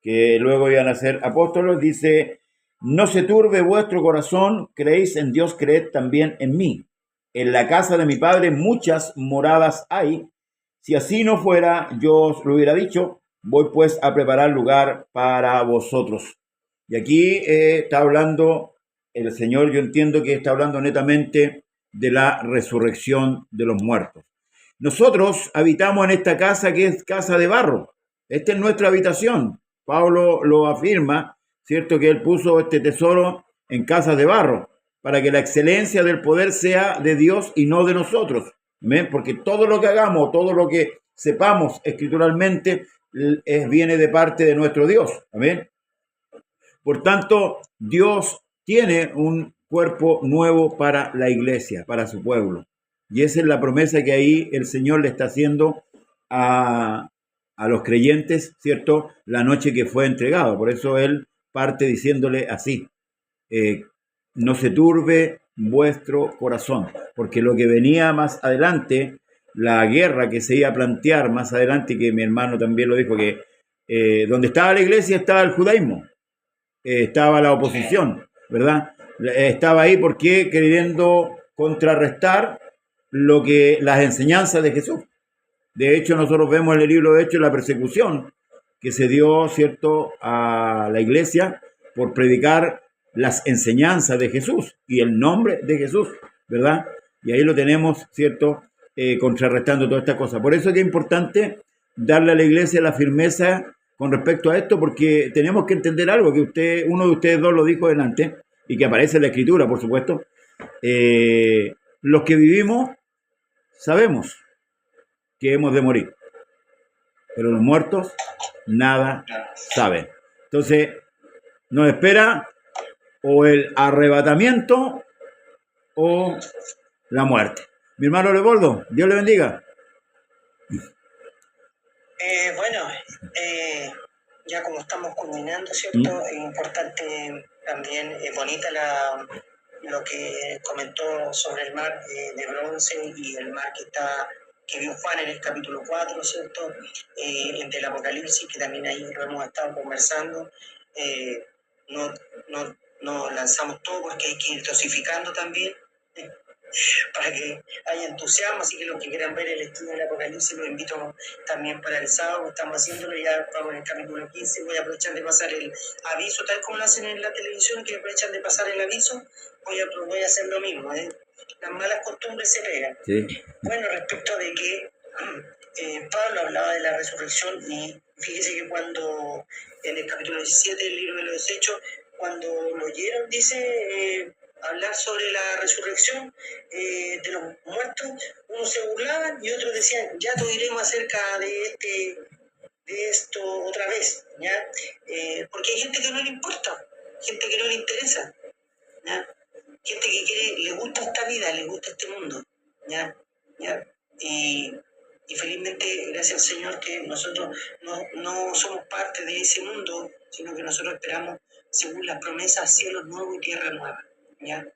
que luego iban a ser apóstoles, dice: no se turbe vuestro corazón, creéis en Dios, creed también en mí. En la casa de mi Padre muchas moradas hay. Si así no fuera, yo os lo hubiera dicho. Voy pues a preparar lugar para vosotros. Y aquí está hablando el Señor, yo entiendo que está hablando netamente de la resurrección de los muertos. Nosotros habitamos en esta casa que es casa de barro. Esta es nuestra habitación. Pablo lo afirma, ¿cierto? Que él puso este tesoro en casas de barro para que la excelencia del poder sea de Dios y no de nosotros. ¿Ven? Porque todo lo que hagamos, todo lo que sepamos escrituralmente viene de parte de nuestro Dios. ¿Amén? Por tanto, Dios tiene un cuerpo nuevo para la iglesia, para su pueblo. Y esa es la promesa que ahí el Señor le está haciendo a los creyentes, ¿cierto? La noche que fue entregado. Por eso Él parte diciéndole así: no se turbe vuestro corazón, porque lo que venía más adelante, la guerra que se iba a plantear más adelante, que mi hermano también lo dijo, que donde estaba la iglesia estaba el judaísmo, estaba la oposición, ¿verdad? Estaba ahí porque queriendo contrarrestar las enseñanzas de Jesús. De hecho, nosotros vemos en el libro de Hechos la persecución que se dio, ¿cierto?, a la iglesia por predicar las enseñanzas de Jesús y el nombre de Jesús, ¿verdad? Y ahí lo tenemos, ¿cierto?, contrarrestando todas estas cosas. Por eso es que es importante darle a la iglesia la firmeza con respecto a esto, porque tenemos que entender algo que uno de ustedes dos lo dijo delante y que aparece en la Escritura, por supuesto. Los que vivimos sabemos que hemos de morir, pero los muertos nada saben. Entonces nos espera o el arrebatamiento o la muerte. Mi hermano Leopoldo, Dios le bendiga. Ya como estamos culminando, ¿cierto? Es importante también, bonita lo que comentó sobre el mar de bronce y el mar que vio Juan en el capítulo 4, ¿cierto? Del Apocalipsis, que también ahí lo hemos estado conversando. No lanzamos todo porque hay que ir dosificando también, para que haya entusiasmo, así que los que quieran ver el estudio del Apocalipsis los invito también para el sábado, estamos haciéndolo, ya vamos en el capítulo 15, voy a aprovechar de pasar el aviso, tal como lo hacen en la televisión, que aprovechan de pasar el aviso, voy a hacer lo mismo, las malas costumbres se pegan. Sí. Bueno, respecto de que Pablo hablaba de la resurrección, y fíjese que cuando en el capítulo 17 del libro de los Hechos, cuando lo oyeron, dice, hablar sobre la resurrección de los muertos, unos se burlaban y otros decían: ya te diremos acerca de esto otra vez, ¿ya? Porque hay gente que no le importa, gente que no le interesa, ¿ya? Gente que le gusta esta vida, le gusta este mundo, ¿ya? Y felizmente, gracias al Señor, que nosotros no somos parte de ese mundo, sino que nosotros esperamos, según las promesas, cielos nuevos y tierra nueva, ¿ya?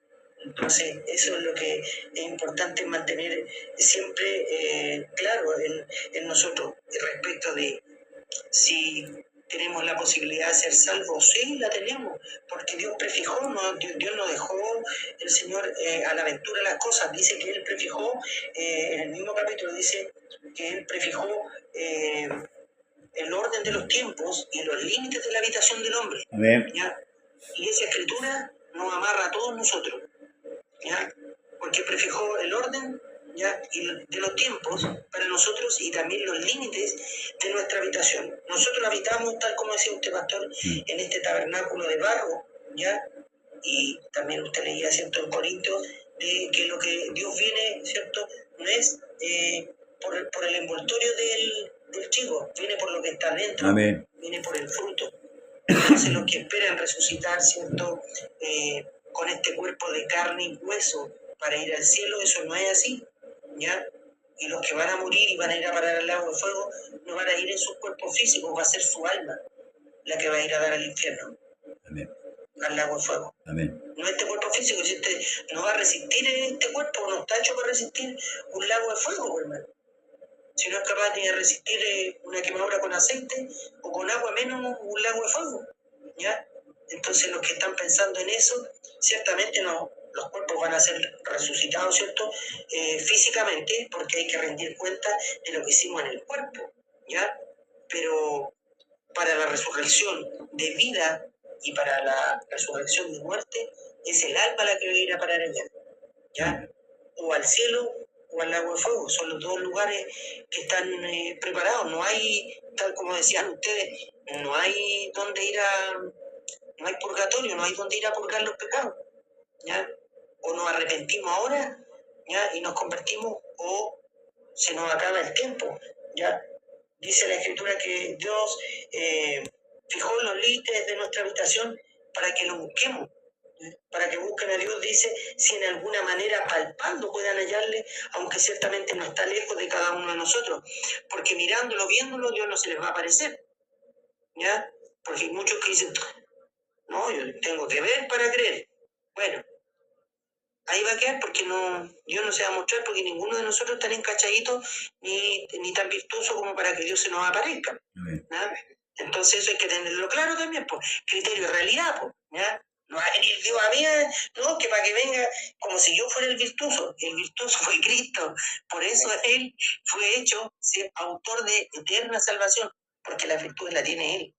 Entonces, eso es lo que es importante mantener siempre claro en nosotros respecto de si tenemos la posibilidad de ser salvos. Sí, la tenemos, porque Dios prefijó, Dios no dejó el Señor a la aventura las cosas. Dice que Él prefijó, en el mismo capítulo dice que Él prefijó el orden de los tiempos y los límites de la habitación del hombre. Amén. ¿Ya? Y esa escritura nos amarra a todos nosotros, ¿ya? Porque prefijó el orden, ¿ya? Y de los tiempos para nosotros y también los límites de nuestra habitación. Nosotros habitamos, tal como decía usted, pastor, en este tabernáculo de barro, ¿ya? Y también usted leía, ¿cierto?, en Corintios, de que lo que Dios viene, ¿cierto?, no es por el envoltorio del chico, viene por lo que está dentro. Amén. Viene por el fruto. Entonces los que esperan resucitar, ¿cierto?, con este cuerpo de carne y hueso para ir al cielo, eso no es así, ¿ya? Y los que van a morir y van a ir a parar al lago de fuego, no van a ir en sus cuerpos físicos, va a ser su alma la que va a ir a dar al infierno. Amén. Al lago de fuego. Amén. No este cuerpo físico, si este no va a resistir este cuerpo, no está hecho para resistir un lago de fuego, hermano. Si no es capaz ni de resistir una quemadura con aceite o con agua, menos un lago de fuego, ¿ya? Entonces los que están pensando en eso, ciertamente no, los cuerpos van a ser resucitados, ¿cierto? Físicamente, porque hay que rendir cuenta de lo que hicimos en el cuerpo, ¿ya? Pero para la resurrección de vida y para la resurrección de muerte, es el alma la que va a ir a parar allá, ¿ya? O al cielo o al lago de fuego. Son los dos lugares que están preparados. No hay, tal como decían ustedes, no hay donde ir no hay purgatorio, no hay donde ir a purgar los pecados, ¿ya? O nos arrepentimos ahora, ¿ya? Y nos convertimos, o se nos acaba el tiempo, ¿ya? Dice la Escritura que Dios fijó los límites de nuestra habitación para que lo busquemos, para que busquen a Dios, dice, si en alguna manera palpando puedan hallarle, aunque ciertamente no está lejos de cada uno de nosotros, porque mirándolo, viéndolo, Dios no se les va a aparecer, ¿ya? Porque hay muchos que dicen, no, yo tengo que ver para creer. Bueno, ahí va a quedar porque Dios no se va a mostrar, porque ninguno de nosotros está tan encachadito ni tan virtuoso como para que Dios se nos aparezca, ¿ya? Entonces eso hay que tenerlo claro también, pues, criterio de realidad, pues, ¿ya? No va a venir Dios a mí, no, que para que venga como si yo fuera el virtuoso fue Cristo, por eso Él fue hecho autor de eterna salvación, porque la virtud la tiene Él.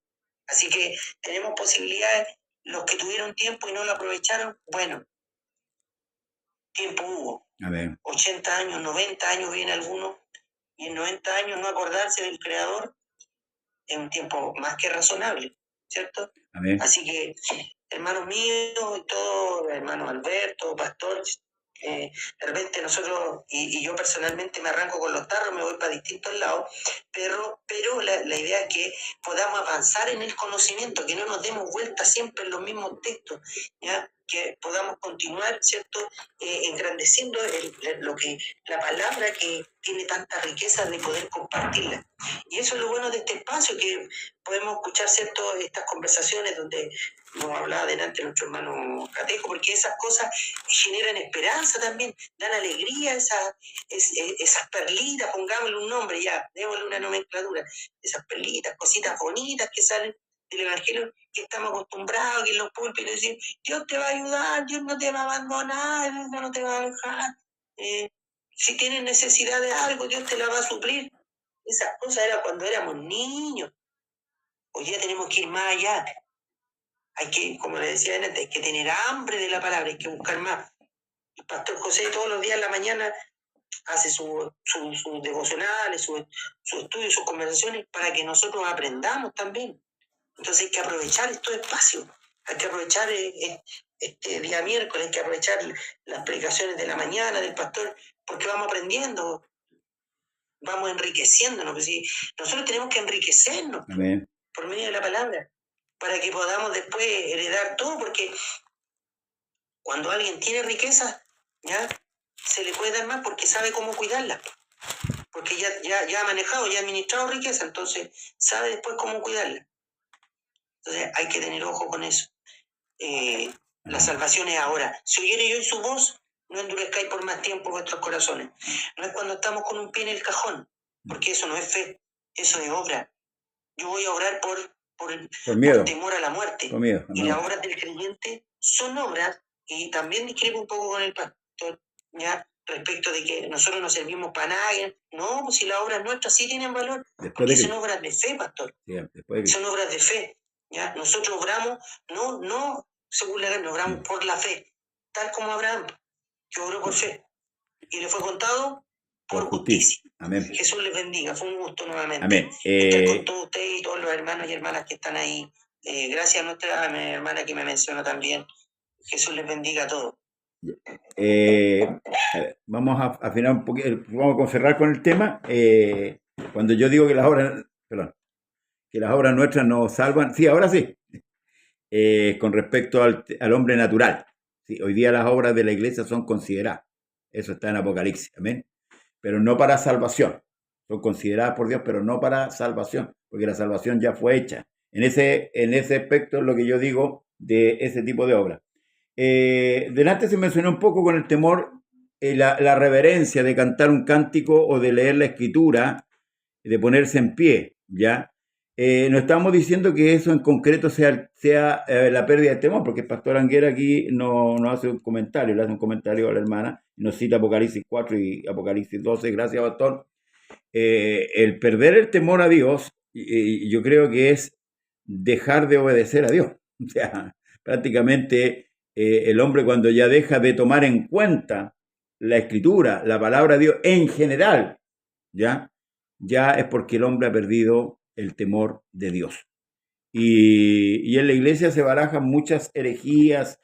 Así que tenemos posibilidades, los que tuvieron tiempo y no lo aprovecharon, bueno, tiempo hubo. Amén. 80 años, 90 años viene alguno, y en 90 años no acordarse del Creador es un tiempo más que razonable, ¿cierto? Amén. Así que, hermanos míos y todos, hermanos Alberto, pastor, de repente nosotros, y yo personalmente me arranco con los tarros, me voy para distintos lados, pero la idea es que podamos avanzar en el conocimiento, que no nos demos vueltas siempre en los mismos textos, ¿ya? Que podamos continuar, ¿cierto?, engrandeciendo la palabra que tiene tanta riqueza de poder compartirla. Y eso es lo bueno de este espacio, que podemos escuchar, ¿cierto?, estas conversaciones donde nos hablaba delante nuestro hermano Catejo, porque esas cosas generan esperanza también, dan alegría, esas perlitas, pongámosle un nombre ya, démosle una nomenclatura, esas perlitas, cositas bonitas que salen del Evangelio, que estamos acostumbrados, que en los púlpitos decir, Dios te va a ayudar, Dios no te va a abandonar, Dios no te va a dejar, si tienes necesidad de algo, Dios te la va a suplir. Esas cosas eran cuando éramos niños. Hoy día tenemos que ir más allá. Hay que, como le decía antes, hay que tener hambre de la palabra, hay que buscar más. El pastor José todos los días en la mañana hace sus devocionales, su estudio, sus conversaciones, para que nosotros aprendamos también. Entonces hay que aprovechar estos espacios, hay que aprovechar este día miércoles, hay que aprovechar las predicaciones de la mañana del pastor, porque vamos aprendiendo, vamos enriqueciéndonos. Pues sí, nosotros tenemos que enriquecernos. Amén. Por medio de la palabra, para que podamos después heredar todo, porque cuando alguien tiene riqueza, ¿ya?, se le puede dar más porque sabe cómo cuidarla, porque ya ha manejado, ya ha administrado riqueza, entonces sabe después cómo cuidarla. Entonces hay que tener ojo con eso. La salvación es ahora. Si oyere hoy su voz, no endurezcáis por más tiempo vuestros corazones. No es cuando estamos con un pie en el cajón, porque eso no es fe, eso es obra. Yo voy a obrar Por miedo. por temor a la muerte. Por miedo. Y las obras del creyente son obras, y también discrepo un poco con el pastor, ¿ya? Respecto de que nosotros no servimos para nadie. No, pues si las obras nuestras sí tienen valor, porque son obras de fe, pastor. Sí, son obras de fe, ¿ya? Nosotros obramos, no según la ley, obramos por la fe, tal como Abraham, que obró por fe, y le fue contado por justicia. Amén. Jesús les bendiga, fue un gusto nuevamente Amén. estar con todos ustedes y todos los hermanos y hermanas que están ahí. Gracias a nuestra hermana que me mencionó también. Jesús les bendiga a todos. Vamos a afinar un poquito, vamos a cerrar con el tema. Cuando yo digo que las obras nuestras nos salvan, sí, ahora sí, con respecto al hombre natural. Sí, hoy día las obras de la iglesia son consideradas, eso está en Apocalipsis, amén, pero no para salvación. Son consideradas por Dios, pero no para salvación, porque la salvación ya fue hecha. En ese aspecto es lo que yo digo de ese tipo de obras. Delante se mencionó un poco con el temor, la reverencia de cantar un cántico o de leer la escritura, de ponerse en pie, ¿ya? No estamos diciendo que eso en concreto sea la pérdida de temor, porque el pastor Anguera aquí no hace un comentario, le hace un comentario a la hermana, nos cita Apocalipsis 4 y Apocalipsis 12, gracias pastor. El perder el temor a Dios, yo creo que es dejar de obedecer a Dios. O sea, prácticamente el hombre cuando ya deja de tomar en cuenta la escritura, la palabra de Dios en general, ya es porque el hombre ha perdido el temor de Dios. Y en la iglesia se barajan muchas herejías,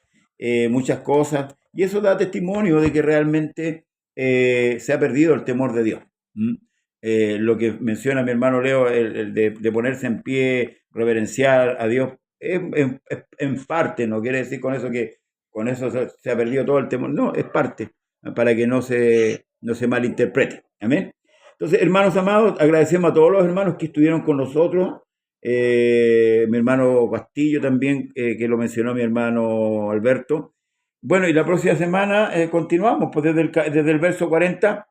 muchas cosas, y eso da testimonio de que realmente se ha perdido el temor de Dios. Lo que menciona mi hermano Leo, el de ponerse en pie, reverenciar a Dios, en parte, no quiere decir con eso que con eso se ha perdido todo el temor, no, es parte, para que no se malinterprete. Amén. Entonces, hermanos amados, agradecemos a todos los hermanos que estuvieron con nosotros. Mi hermano Castillo también, que lo mencionó mi hermano Alberto. Bueno, y la próxima semana continuamos, pues desde el verso 40,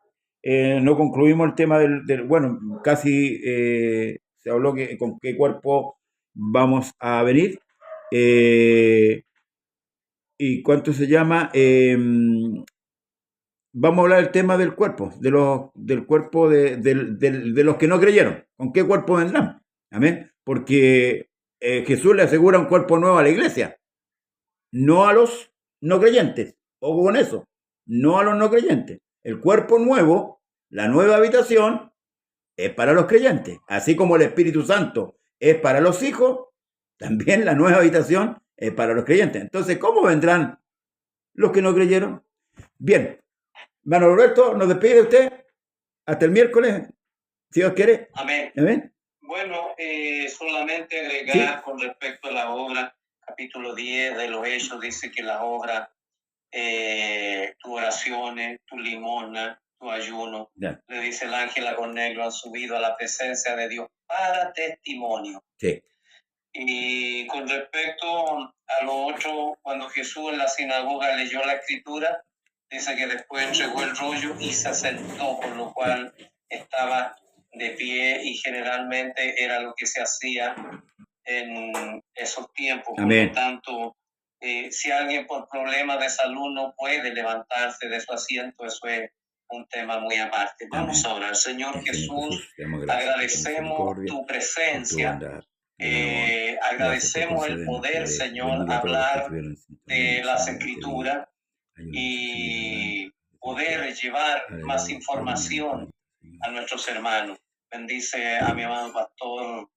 no concluimos el tema bueno, casi se habló con qué cuerpo vamos a venir. ¿Y cuánto se llama? Vamos a hablar del tema del cuerpo, del cuerpo de los que no creyeron. ¿Con qué cuerpo vendrán? Amén. Porque Jesús le asegura un cuerpo nuevo a la iglesia, no a los no creyentes. Ojo con eso, no a los no creyentes. El cuerpo nuevo, la nueva habitación, es para los creyentes. Así como el Espíritu Santo es para los hijos, también la nueva habitación es para los creyentes. Entonces, ¿cómo vendrán los que no creyeron? Bien. Hermano Roberto, nos despide usted hasta el miércoles, si Dios quiere. Amén. Amén. Bueno, solamente agregar con respecto a la obra, capítulo 10 de los Hechos, dice que la obra, tus oraciones, tu limosna, tu ayuno, le dice el ángel a Cornelio, han subido a la presencia de Dios para testimonio. Sí. Y con respecto a lo otro, cuando Jesús en la sinagoga leyó la escritura, dice que después entregó el rollo y se sentó, por lo cual estaba de pie, y generalmente era lo que se hacía en esos tiempos. Amén. Por lo tanto, si alguien por problemas de salud no puede levantarse de su asiento, eso es un tema muy aparte. Vamos a orar. Señor Jesús, agradecemos tu presencia. Agradecemos el poder, Señor, hablar de las escrituras y poder llevar más información a nuestros hermanos. Bendice a mi amado pastor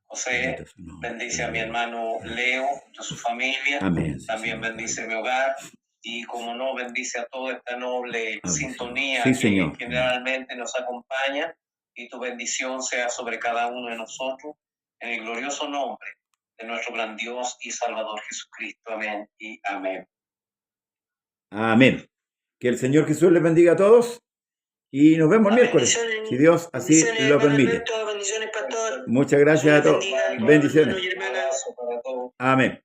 José, bendice a mi hermano Leo, a su familia. Amén. También bendice mi hogar, y como no, bendice a toda esta noble sintonía sí, que Señor. generalmente nos acompaña, y tu bendición sea sobre cada uno de nosotros, en el glorioso nombre de nuestro gran Dios y Salvador Jesucristo. Amén y amén. Amén. Que el Señor Jesús les bendiga a todos y nos vemos el miércoles, si Dios así lo permite. Bendiciones, pastor. Muchas gracias a todos. Bendiciones. Un abrazo para todos. Amén.